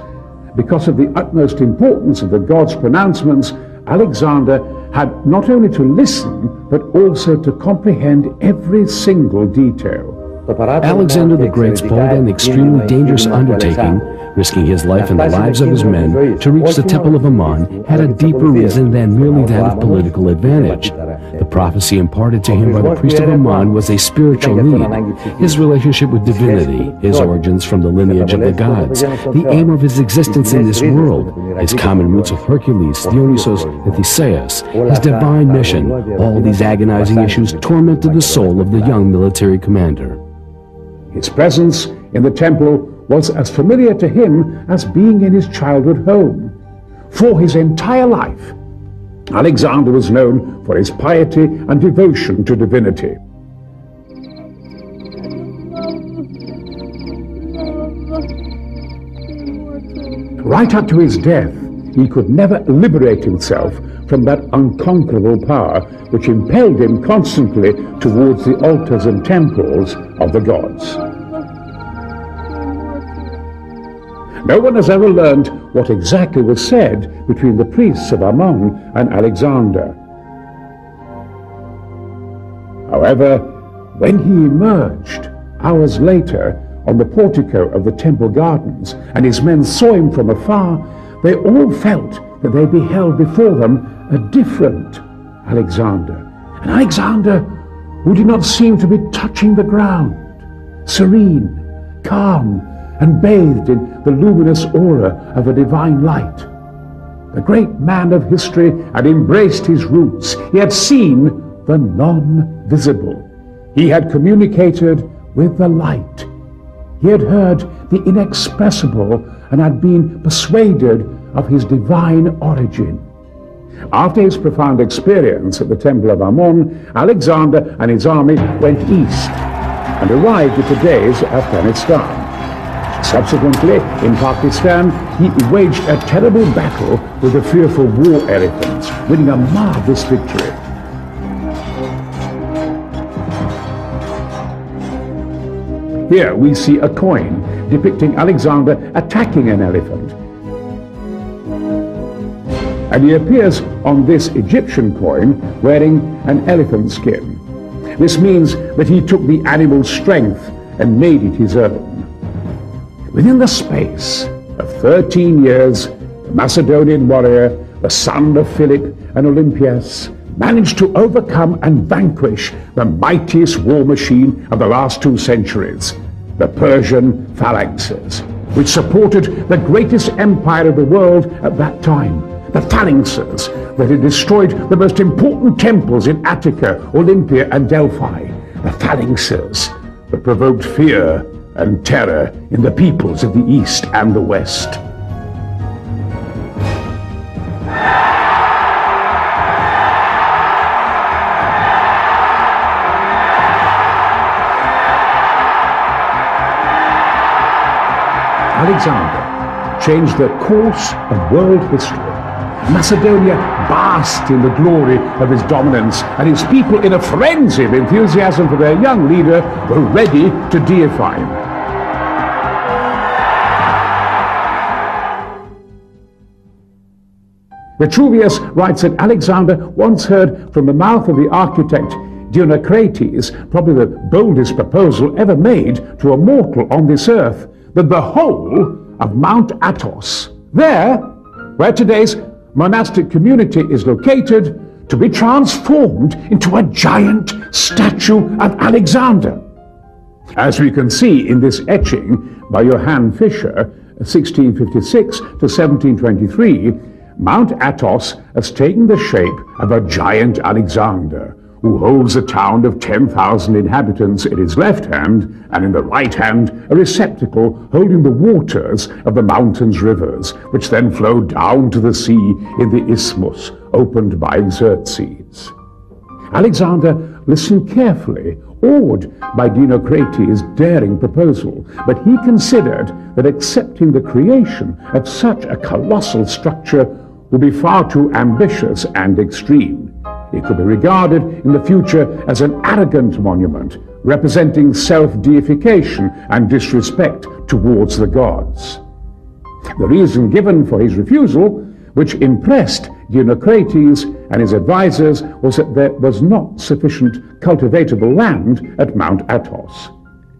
Because of the utmost importance of the god's pronouncements, Alexander had not only to listen, but also to comprehend every single detail. Alexander the Great's bold and extremely dangerous undertaking, risking his life and the lives of his men to reach the Temple of Ammon, had a deeper reason than merely that of political advantage. The prophecy imparted to him by the priest of Ammon was a spiritual need, his relationship with divinity, his origins from the lineage of the gods, the aim of his existence in this world, his common roots with Hercules, Dionysos, and Theseus, his divine mission. All these agonizing issues tormented the soul of the young military commander. His presence in the temple was as familiar to him as being in his childhood home. For his entire life, Alexander was known for his piety and devotion to divinity. Right up to his death, he could never liberate himself from that unconquerable power which impelled him constantly towards the altars and temples of the gods. No one has ever learned what exactly was said between the priests of Ammon and Alexander. However, when he emerged hours later on the portico of the temple gardens and his men saw him from afar, they all felt that they beheld before them a different Alexander. An Alexander who did not seem to be touching the ground, serene, calm, and bathed in the luminous aura of a divine light. The great man of history had embraced his roots. He had seen the non-visible. He had communicated with the light. He had heard the inexpressible and had been persuaded of his divine origin. After his profound experience at the Temple of Ammon, Alexander and his army went east and arrived at today's Afghanistan. Subsequently, in Pakistan, he waged a terrible battle with the fearful war elephants, winning a marvelous victory. Here we see a coin depicting Alexander attacking an elephant. And he appears on this Egyptian coin wearing an elephant skin. This means that he took the animal's strength and made it his own. Within the space of 13 years, the Macedonian warrior, the son of Philip and Olympias, managed to overcome and vanquish the mightiest war machine of the last 2 centuries, the Persian phalanxes, which supported the greatest empire of the world at that time, the phalanxes that had destroyed the most important temples in Attica, Olympia and Delphi, the phalanxes that provoked fear and terror in the peoples of the East and the West. Alexander changed the course of world history. Macedonia basked in the glory of his dominance, and his people, in a frenzy of enthusiasm for their young leader, were ready to deify him. Vitruvius writes that Alexander once heard from the mouth of the architect Dinocrates, probably the boldest proposal ever made to a mortal on this earth, that the whole of Mount Athos, there where today's monastic community is located, to be transformed into a giant statue of Alexander. As we can see in this etching by Johann Fischer, 1656 to 1723, Mount Athos has taken the shape of a giant Alexander, who holds a town of 10,000 inhabitants in his left hand, and in the right hand a receptacle holding the waters of the mountain's rivers, which then flow down to the sea in the isthmus opened by Xerxes. Alexander listened carefully, awed by Dinocrates' daring proposal, but he considered that accepting the creation of such a colossal structure would be far too ambitious and extreme. It could be regarded in the future as an arrogant monument, representing self-deification and disrespect towards the gods. The reason given for his refusal, which impressed Dinocrates and his advisors, was that there was not sufficient cultivatable land at Mount Athos.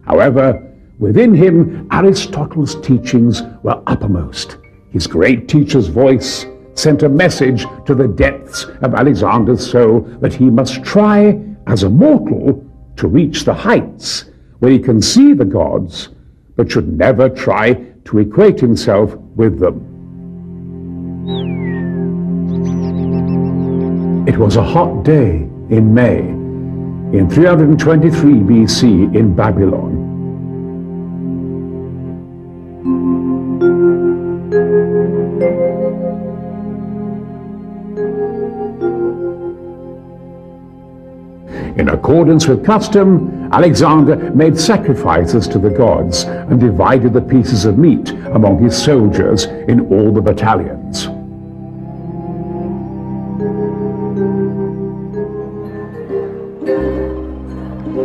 However, within him, Aristotle's teachings were uppermost. His great teacher's voice sent a message to the depths of Alexander's soul that he must try, as a mortal, to reach the heights where he can see the gods, but should never try to equate himself with them. It was a hot day in May, in 323 BC in Babylon. In accordance with custom, Alexander made sacrifices to the gods and divided the pieces of meat among his soldiers in all the battalions.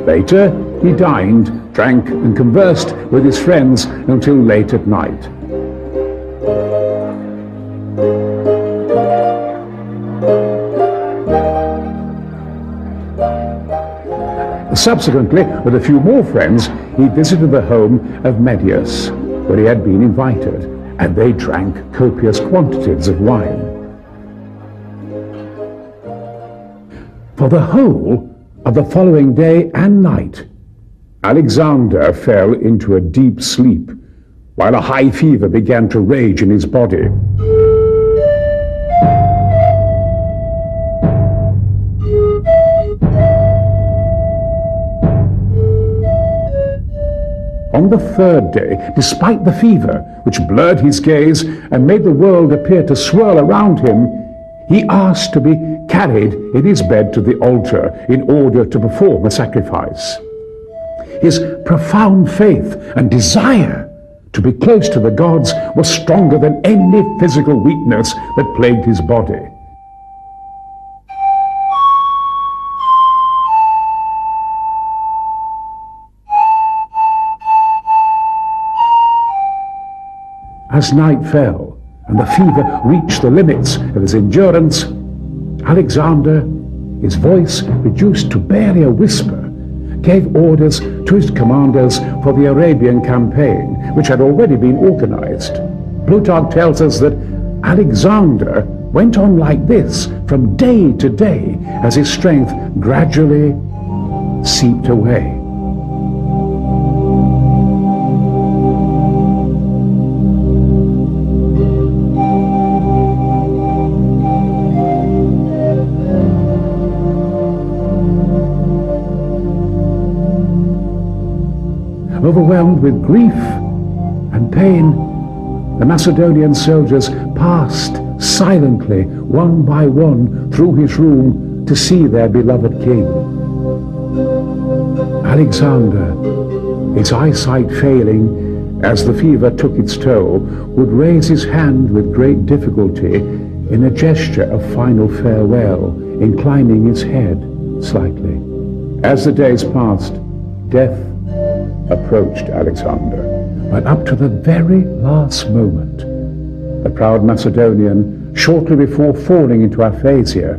Later, he dined, drank, and conversed with his friends until late at night. Subsequently, with a few more friends, he visited the home of Medius, where he had been invited, and they drank copious quantities of wine. For the whole of the following day and night, Alexander fell into a deep sleep, while a high fever began to rage in his body. On the third day, despite the fever, which blurred his gaze and made the world appear to swirl around him, he asked to be carried in his bed to the altar in order to perform a sacrifice. His profound faith and desire to be close to the gods was stronger than any physical weakness that plagued his body. As night fell and the fever reached the limits of his endurance, Alexander, his voice reduced to barely a whisper, gave orders to his commanders for the Arabian campaign, which had already been organized. Plutarch tells us that Alexander went on like this from day to day as his strength gradually seeped away. Overwhelmed with grief and pain, the Macedonian soldiers passed silently, one by one, through his room to see their beloved king. Alexander, his eyesight failing as the fever took its toll, would raise his hand with great difficulty in a gesture of final farewell, inclining his head slightly. As the days passed, death approached Alexander, but up to the very last moment, the proud Macedonian, shortly before falling into aphasia,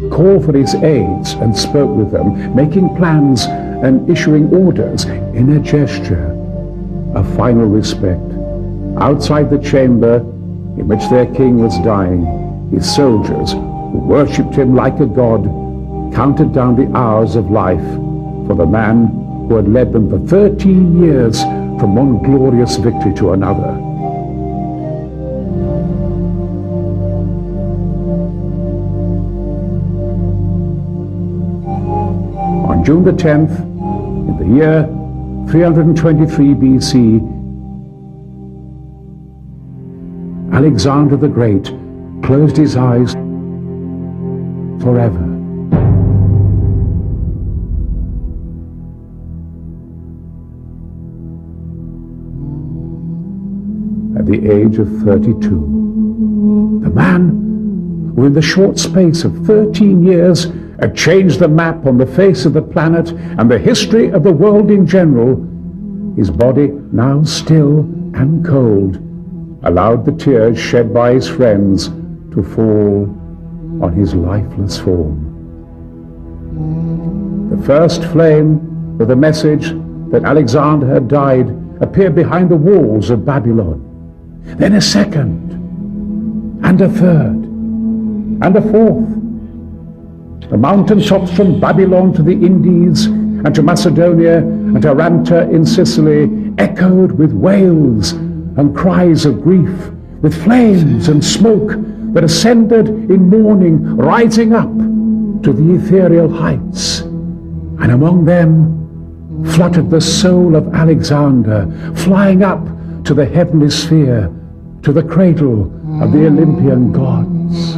called for his aides and spoke with them, making plans and issuing orders in a gesture of final respect. Outside the chamber in which their king was dying, his soldiers, who worshipped him like a god, counted down the hours of life for the man who had led them for 13 years from one glorious victory to another. On June the 10th, in the year 323 BC, Alexander the Great closed his eyes forever. At the age of 32, the man who in the short space of 13 years had changed the map on the face of the planet and the history of the world in general, his body now still and cold, allowed the tears shed by his friends to fall on his lifeless form. The first flame with the message that Alexander had died appeared behind the walls of Babylon. Then a second, and a third, and a fourth. The mountain tops from Babylon to the Indies, and to Macedonia, and to Ranta in Sicily, echoed with wails and cries of grief, with flames and smoke that ascended in mourning, rising up to the ethereal heights. And among them fluttered the soul of Alexander, flying up to the heavenly sphere, to the cradle of the Olympian gods.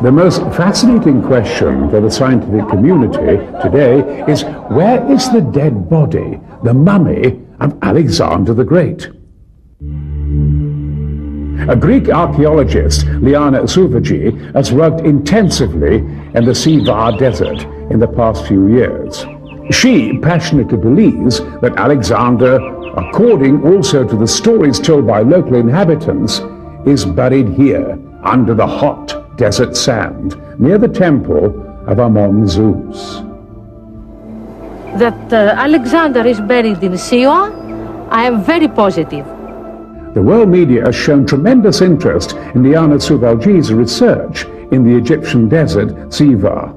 The most fascinating question for the scientific community today is, where is the dead body, the mummy of Alexander the Great? A Greek archaeologist, Liana Souvagi, has worked intensively in the Sivar Desert in the past few years. She passionately believes that Alexander, according also to the stories told by local inhabitants, is buried here under the hot desert sand near the temple of Ammon Zeus. That Alexander is buried in Sion, I am very positive. The world media has shown tremendous interest in Liana Souvagi's research in the Egyptian desert, Sivar.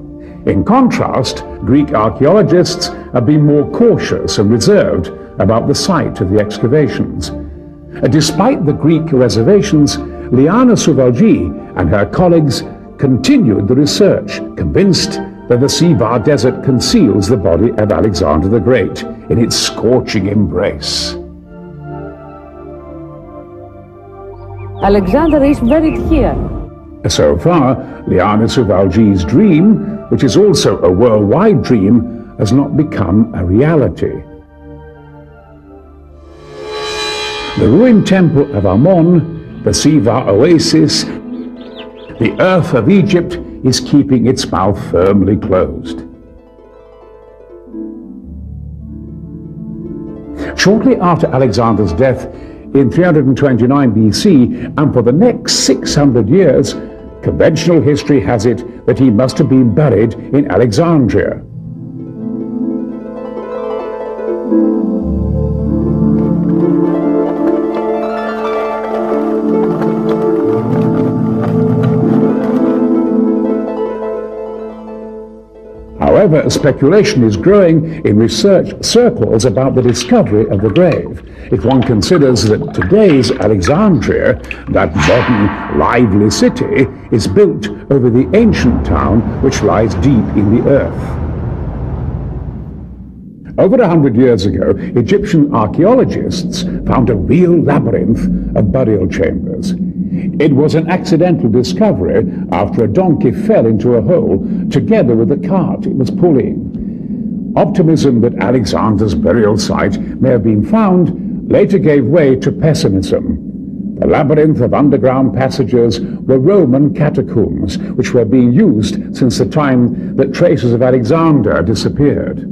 In contrast, Greek archaeologists have been more cautious and reserved about the site of the excavations. Despite the Greek reservations, Liana Souvalji and her colleagues continued the research, convinced that the Sivar Desert conceals the body of Alexander the Great in its scorching embrace. Alexander is buried here. So far, Liana Souvalji's dream, which is also a worldwide dream, has not become a reality. The ruined temple of Ammon, the Sivar oasis, the earth of Egypt is keeping its mouth firmly closed. Shortly after Alexander's death in 329 BC, and for the next 600 years, conventional history has it that he must have been buried in Alexandria. However, speculation is growing in research circles about the discovery of the grave. If one considers that today's Alexandria, that modern, lively city, is built over the ancient town which lies deep in the earth. Over 100 years ago, Egyptian archaeologists found a real labyrinth of burial chambers. It was an accidental discovery after a donkey fell into a hole together with the cart it was pulling. Optimism that Alexander's burial site may have been found later gave way to pessimism. The labyrinth of underground passages were Roman catacombs which were being used since the time that traces of Alexander disappeared.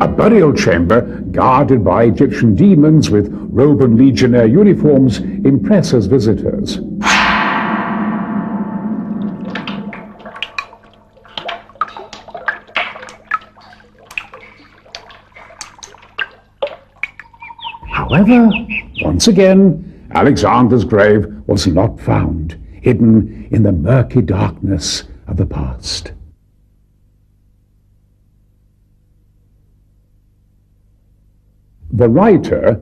A burial chamber guarded by Egyptian demons with Roman legionnaire uniforms impresses visitors. However, once again, Alexander's grave was not found, hidden in the murky darkness of the past. The writer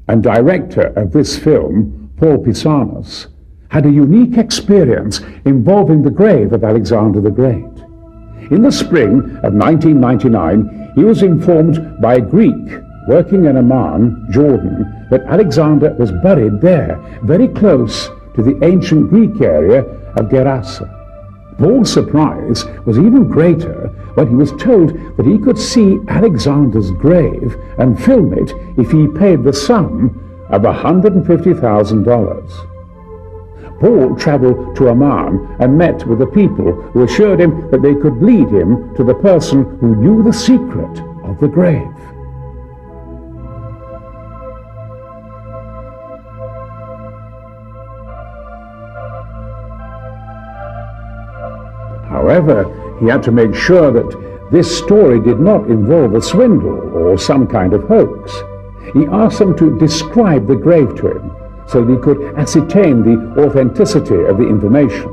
and director of this film, Pisssanos, had a unique experience involving the grave of Alexander the Great. In the spring of 1999, he was informed by a Greek working in Amman, Jordan, that Alexander was buried there, very close to the ancient Greek area of Gerasa. Paul's surprise was even greater when he was told that he could see Alexander's grave and film it if he paid the sum of $150,000. Paul traveled to Amman and met with the people who assured him that they could lead him to the person who knew the secret of the grave. However, he had to make sure that this story did not involve a swindle or some kind of hoax. He asked them to describe the grave to him so that he could ascertain the authenticity of the information.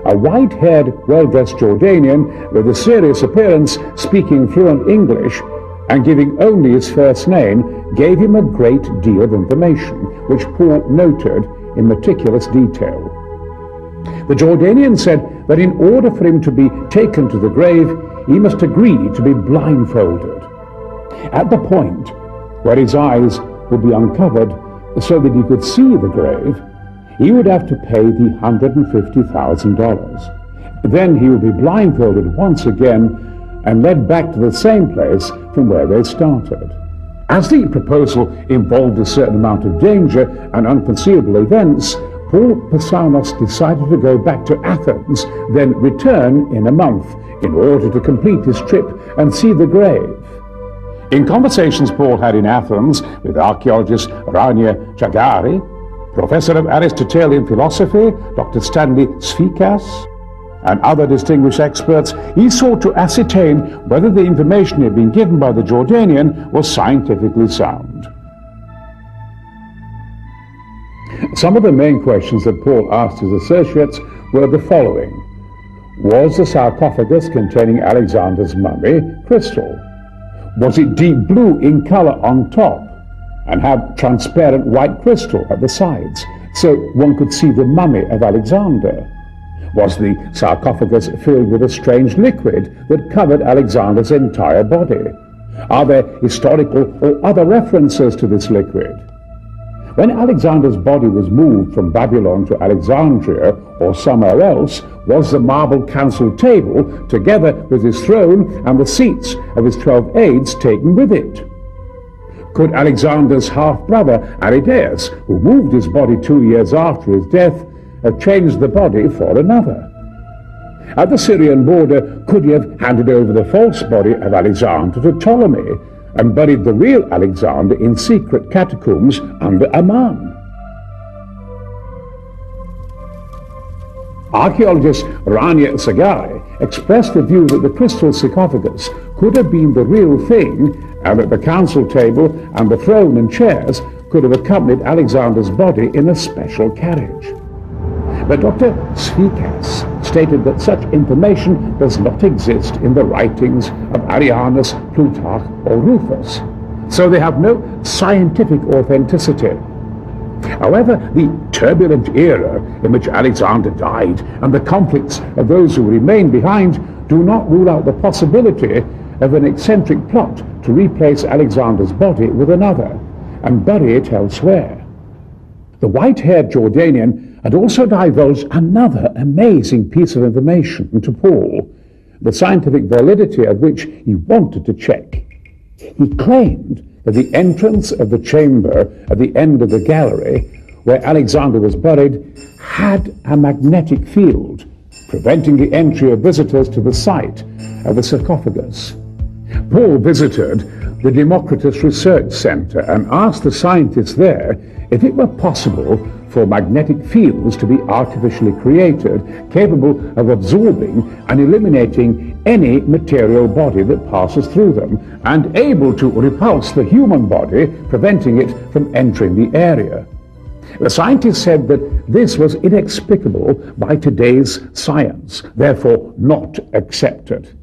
A white-haired, well-dressed Jordanian with a serious appearance, speaking fluent English and giving only his first name, gave him a great deal of information, which Paul noted in meticulous detail. The Jordanian said that in order for him to be taken to the grave, he must agree to be blindfolded. At the point where his eyes would be uncovered so that he could see the grave, he would have to pay the $150,000. Then he would be blindfolded once again and led back to the same place from where they started. As the proposal involved a certain amount of danger and unforeseeable events, Pisssanos decided to go back to Athens, then return in a month in order to complete his trip and see the grave. In conversations Paul had in Athens with archaeologist Rania Chagari, professor of Aristotelian philosophy Dr. Stanley Sfikas, and other distinguished experts, he sought to ascertain whether the information he had been given by the Jordanian was scientifically sound. Some of the main questions that Paul asked his associates were the following. Was the sarcophagus containing Alexander's mummy crystal? Was it deep blue in color on top and have transparent white crystal at the sides, so one could see the mummy of Alexander? Was the sarcophagus filled with a strange liquid that covered Alexander's entire body? Are there historical or other references to this liquid? When Alexander's body was moved from Babylon to Alexandria or somewhere else, was the marble council table, together with his throne and the seats of his 12 aides, taken with it? Could Alexander's half-brother Aridaeus, who moved his body 2 years after his death, have changed the body for another? At the Syrian border, could he have handed over the false body of Alexander to Ptolemy and buried the real Alexander in secret catacombs under Amman? Archaeologist Rania Sagari expressed the view that the crystal sarcophagus could have been the real thing and that the council table and the throne and chairs could have accompanied Alexander's body in a special carriage. But Dr. Svikas stated that such information does not exist in the writings of Arrianus, Plutarch, or Rufus, so they have no scientific authenticity. However, the turbulent era in which Alexander died and the conflicts of those who remained behind do not rule out the possibility of an eccentric plot to replace Alexander's body with another and bury it elsewhere. The white-haired Jordanian had also divulged another amazing piece of information to Paul, the scientific validity of which he wanted to check. He claimed that the entrance of the chamber at the end of the gallery, where Alexander was buried, had a magnetic field, preventing the entry of visitors to the site of the sarcophagus. Paul visited the Democritus Research Center and asked the scientists there if it were possible for magnetic fields to be artificially created, capable of absorbing and eliminating any material body that passes through them, and able to repulse the human body, preventing it from entering the area. The scientists said that this was inexplicable by today's science, therefore not accepted.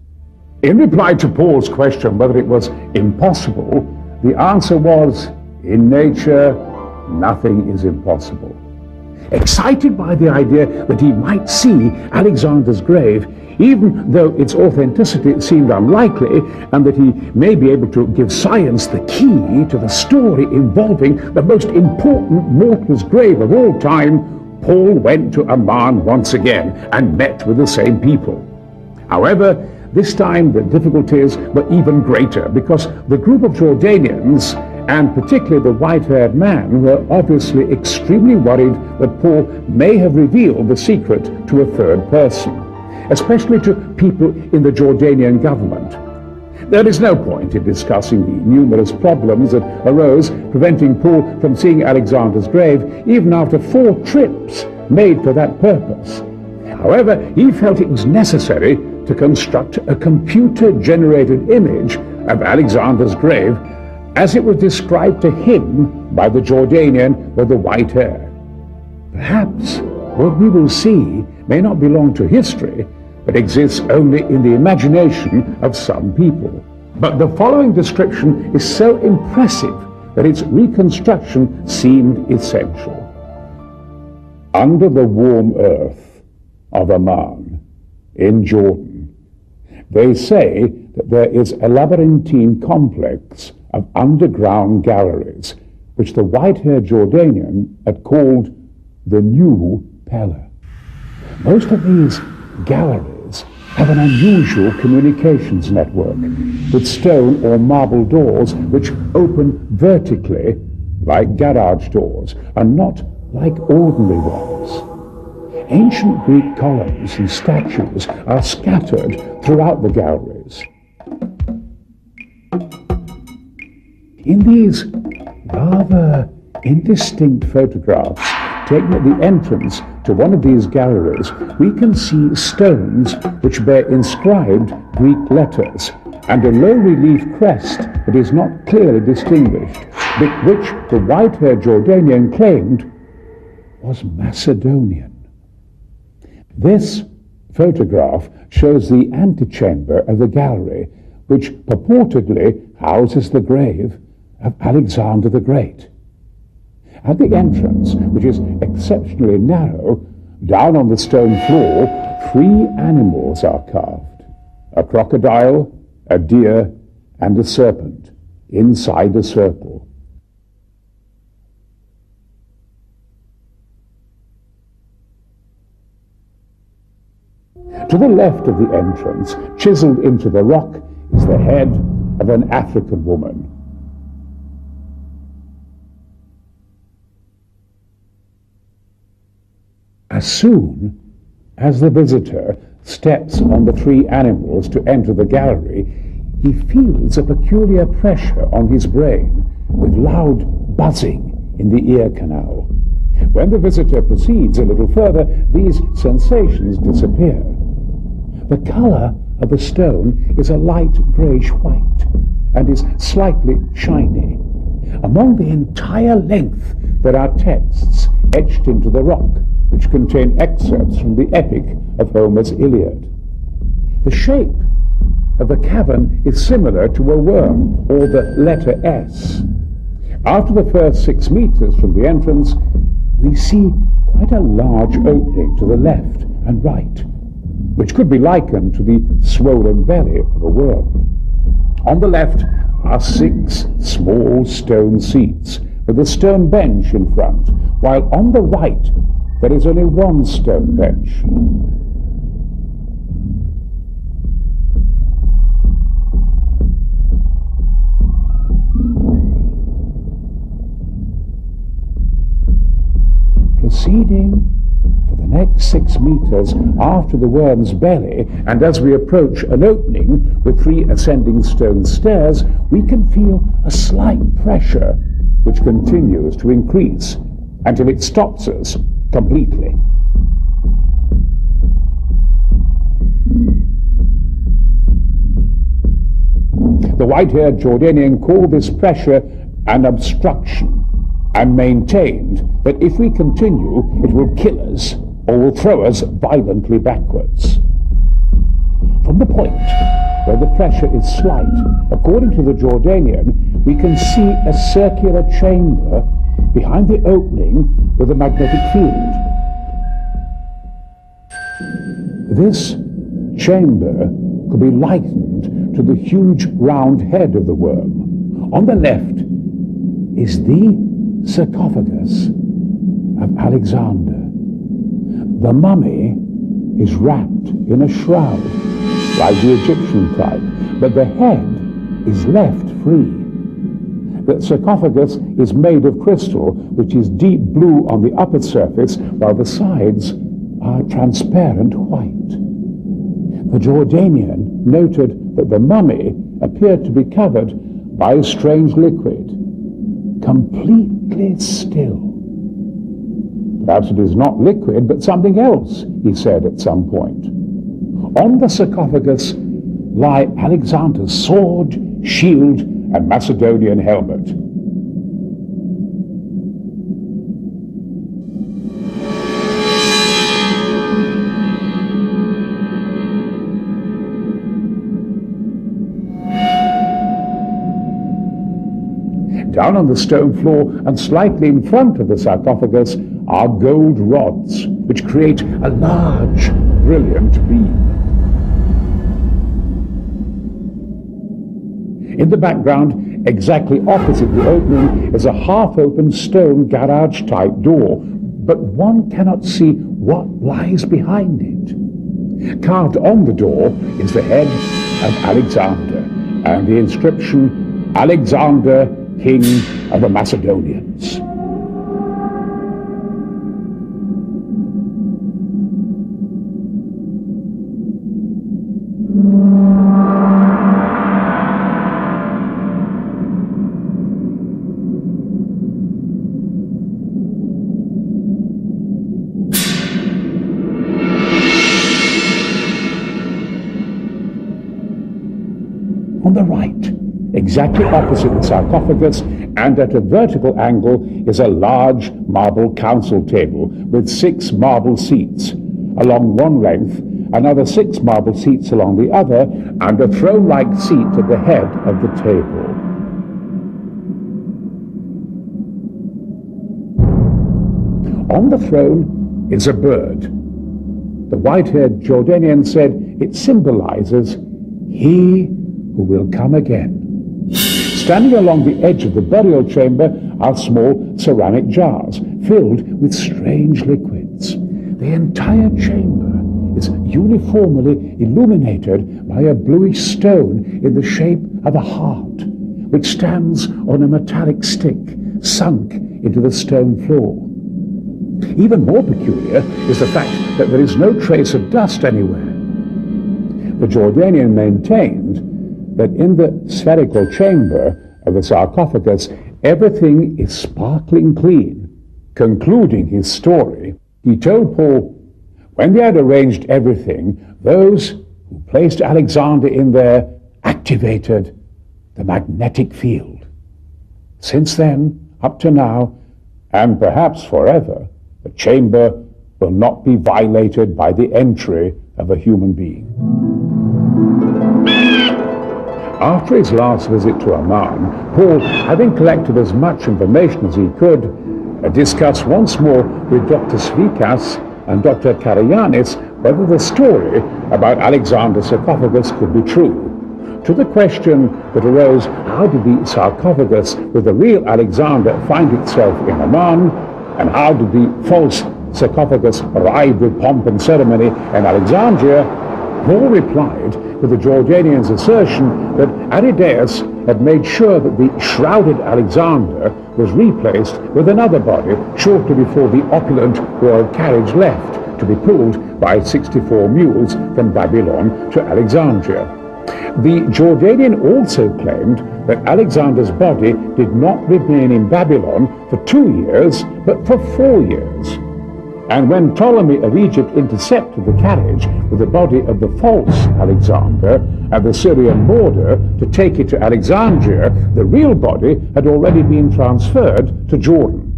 In reply to Paul's question whether it was impossible, the answer was, in nature, nothing is impossible. Excited by the idea that he might see Alexander's grave, even though its authenticity seemed unlikely, and that he may be able to give science the key to the story involving the most important mortal's grave of all time, Paul went to Amman once again and met with the same people. However, this time the difficulties were even greater because the group of Jordanians, and particularly the white-haired man, were obviously extremely worried that Paul may have revealed the secret to a third person, especially to people in the Jordanian government. There is no point in discussing the numerous problems that arose preventing Paul from seeing Alexander's grave, even after 4 trips made for that purpose. However, he felt it was necessary to construct a computer-generated image of Alexander's grave as it was described to him by the Jordanian with the white hair. Perhaps what we will see may not belong to history, but exists only in the imagination of some people. But the following description is so impressive that its reconstruction seemed essential. Under the warm earth of Amman, in Jordan, they say that there is a labyrinthine complex of underground galleries, which the white-haired Jordanian had called the New Pella. Most of these galleries have an unusual communications network with stone or marble doors which open vertically like garage doors and not like ordinary ones. Ancient Greek columns and statues are scattered throughout the galleries. In these rather indistinct photographs, Taken at the entrance to one of these galleries, we can see stones which bear inscribed Greek letters and a low-relief crest that is not clearly distinguished, but which the white-haired Jordanian claimed was Macedonian. This photograph shows the antechamber of the gallery, which purportedly houses the grave of Alexander the Great. At the entrance, which is exceptionally narrow, down on the stone floor, 3 animals are carved: a crocodile, a deer, and a serpent, inside a circle. To the left of the entrance, chiseled into the rock, is the head of an African woman. As soon as the visitor steps on the 3 animals to enter the gallery, he feels a peculiar pressure on his brain, with loud buzzing in the ear canal. When the visitor proceeds a little further, these sensations disappear. The color of the stone is a light greyish-white and is slightly shiny. Among the entire length there are texts etched into the rock, which contain excerpts from the epic of Homer's Iliad. The shape of the cavern is similar to a worm, or the letter S. After the first 6 meters from the entrance, we see quite a large opening to the left and right, which could be likened to the swollen belly of a worm. On the left are 6 small stone seats, with a stone bench in front, while on the right there is only 1 stone bench. Proceeding for the next 6 meters after the worm's belly, and as we approach an opening with 3 ascending stone stairs, we can feel a slight pressure which continues to increase until it stops us completely. The white-haired Jordanian called this pressure an obstruction and maintained that if we continue, it will kill us or will throw us violently backwards. From the point where the pressure is slight, according to the Jordanian, we can see a circular chamber behind the opening with a magnetic field. This chamber could be likened to the huge round head of the worm. On the left is the sarcophagus of Alexander. The mummy is wrapped in a shroud, like the Egyptian type, but the head is left free. The sarcophagus is made of crystal, which is deep blue on the upper surface, while the sides are transparent white. The Jordanian noted that the mummy appeared to be covered by a strange liquid, completely still. Perhaps it is not liquid, but something else, he said at some point. On the sarcophagus lie Alexander's sword, shield, and Macedonian helmet. Down on the stone floor and slightly in front of the sarcophagus are gold rods, which create a large, brilliant beam. In the background, exactly opposite the opening, is a half-open stone garage-type door, but one cannot see what lies behind it. Carved on the door is the head of Alexander and the inscription, "Alexander, King of the Macedonians." On the right, exactly opposite the sarcophagus and at a vertical angle, is a large marble council table with 6 marble seats along one length, another 6 marble seats along the other, and a throne-like seat at the head of the table. On the throne is a bird. The white-haired Jordanian said it symbolizes he who will come again. Standing along the edge of the burial chamber are small ceramic jars filled with strange liquids. The entire chamber is uniformly illuminated by a bluish stone in the shape of a heart, which stands on a metallic stick sunk into the stone floor. Even more peculiar is the fact that there is no trace of dust anywhere. The Jordanian maintained that in the spherical chamber of the sarcophagus, everything is sparkling clean. Concluding his story, he told Paul, when they had arranged everything, those who placed Alexander in there activated the magnetic field. Since then, up to now, and perhaps forever, the chamber will not be violated by the entry of a human being. After his last visit to Amman, Paul, having collected as much information as he could, discussed once more with Dr. Svikas and Dr. Karayanis whether the story about Alexander's sarcophagus could be true. To the question that arose, how did the sarcophagus with the real Alexander find itself in Amman, and how did the false sarcophagus arrive with pomp and ceremony in Alexandria, Paul replied with the Jordanian's assertion that Aridaeus had made sure that the shrouded Alexander was replaced with another body shortly before the opulent royal carriage left to be pulled by 64 mules from Babylon to Alexandria. The Jordanian also claimed that Alexander's body did not remain in Babylon for 2 years, but for 4 years. And when Ptolemy of Egypt intercepted the carriage with the body of the false Alexander at the Syrian border to take it to Alexandria, the real body had already been transferred to Jordan.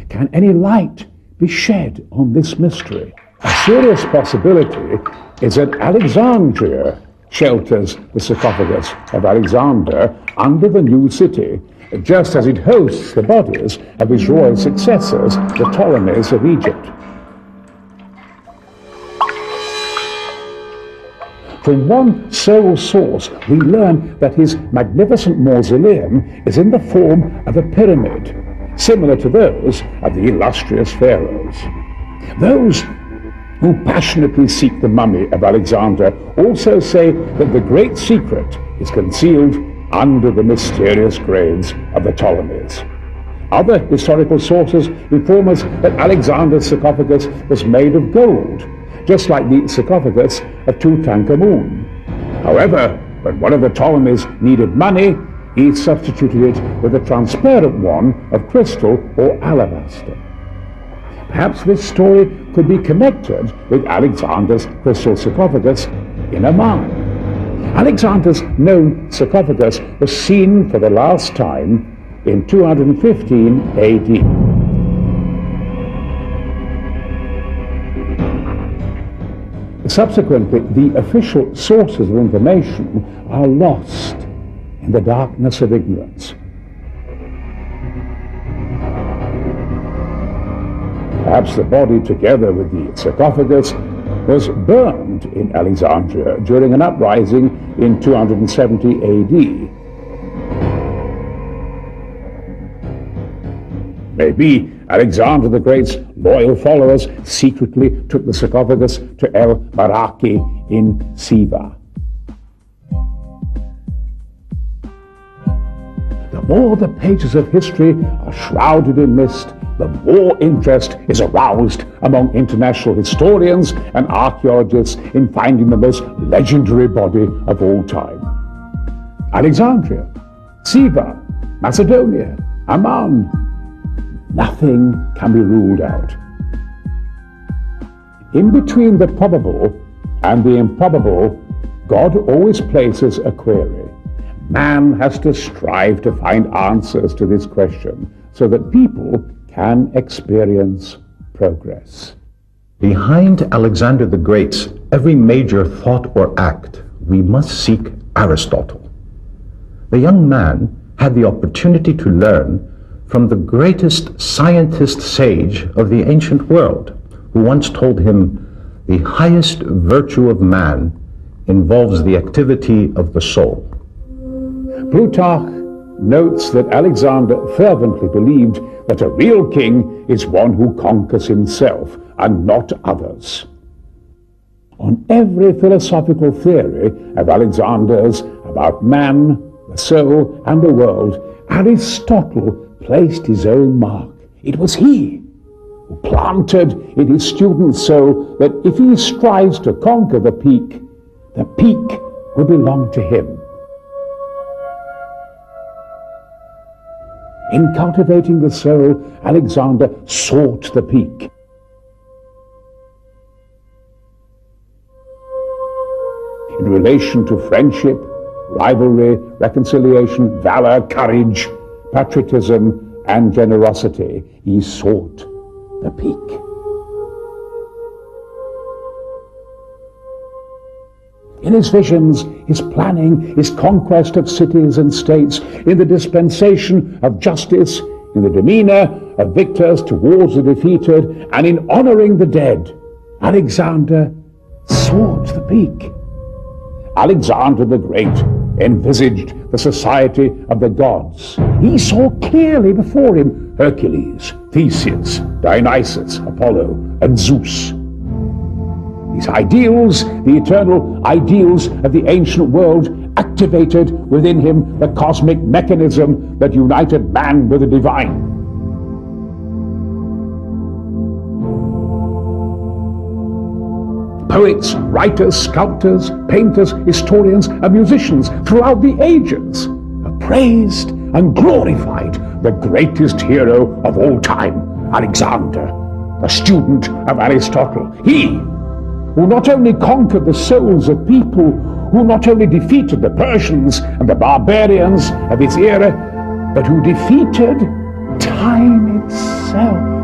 Can any light be shed on this mystery? A serious possibility is that Alexandria shelters the sarcophagus of Alexander under the new city, just as it hosts the bodies of his royal successors, the Ptolemies of Egypt. From one sole source, we learn that his magnificent mausoleum is in the form of a pyramid, similar to those of the illustrious pharaohs. Those who passionately seek the mummy of Alexander also say that the great secret is concealed under the mysterious graves of the Ptolemies. Other historical sources inform us that Alexander's sarcophagus was made of gold, just like the sarcophagus of Tutankhamun. However, when one of the Ptolemies needed money, he substituted it with a transparent one of crystal or alabaster. Perhaps this story could be connected with Alexander's crystal sarcophagus in Amman. Alexander's known sarcophagus was seen for the last time in 215 AD. Subsequently, the official sources of information are lost in the darkness of ignorance. Perhaps the body, together with the sarcophagus, was burned in Alexandria during an uprising in 270 AD. Maybe Alexander the Great's loyal followers secretly took the sarcophagus to El Baraki in Siva. The more the pages of history are shrouded in mist, the more interest is aroused among international historians and archaeologists in finding the most legendary body of all time. Alexandria, Siva, Macedonia, Amman. Nothing can be ruled out. In between the probable and the improbable, God always places a query. Man has to strive to find answers to this question so that people can experience progress. Behind Alexander the Great's every major thought or act, we must seek Aristotle. The young man had the opportunity to learn from the greatest scientist sage of the ancient world, who once told him, "The highest virtue of man involves the activity of the soul." Plutarch notes that Alexander fervently believed that a real king is one who conquers himself and not others. On every philosophical theory of Alexander's about man, the soul, and the world, Aristotle placed his own mark. It was he who planted in his student's soul that if he strives to conquer the peak will belong to him. In cultivating the soul, Alexander sought the peak. In relation to friendship, rivalry, reconciliation, valor, courage, patriotism, and generosity, he sought the peak. In his visions, his planning, his conquest of cities and states, in the dispensation of justice, in the demeanor of victors towards the defeated, and in honoring the dead, Alexander sought the peak. Alexander the Great envisaged the society of the gods. He saw clearly before him Hercules, Theseus, Dionysus, Apollo, and Zeus. These ideals, the eternal ideals of the ancient world, activated within him the cosmic mechanism that united man with the divine. Poets, writers, sculptors, painters, historians, and musicians throughout the ages have praised and glorified the greatest hero of all time, Alexander, the student of Aristotle. He who not only conquered the souls of people, who not only defeated the Persians and the barbarians of his era, but who defeated time itself.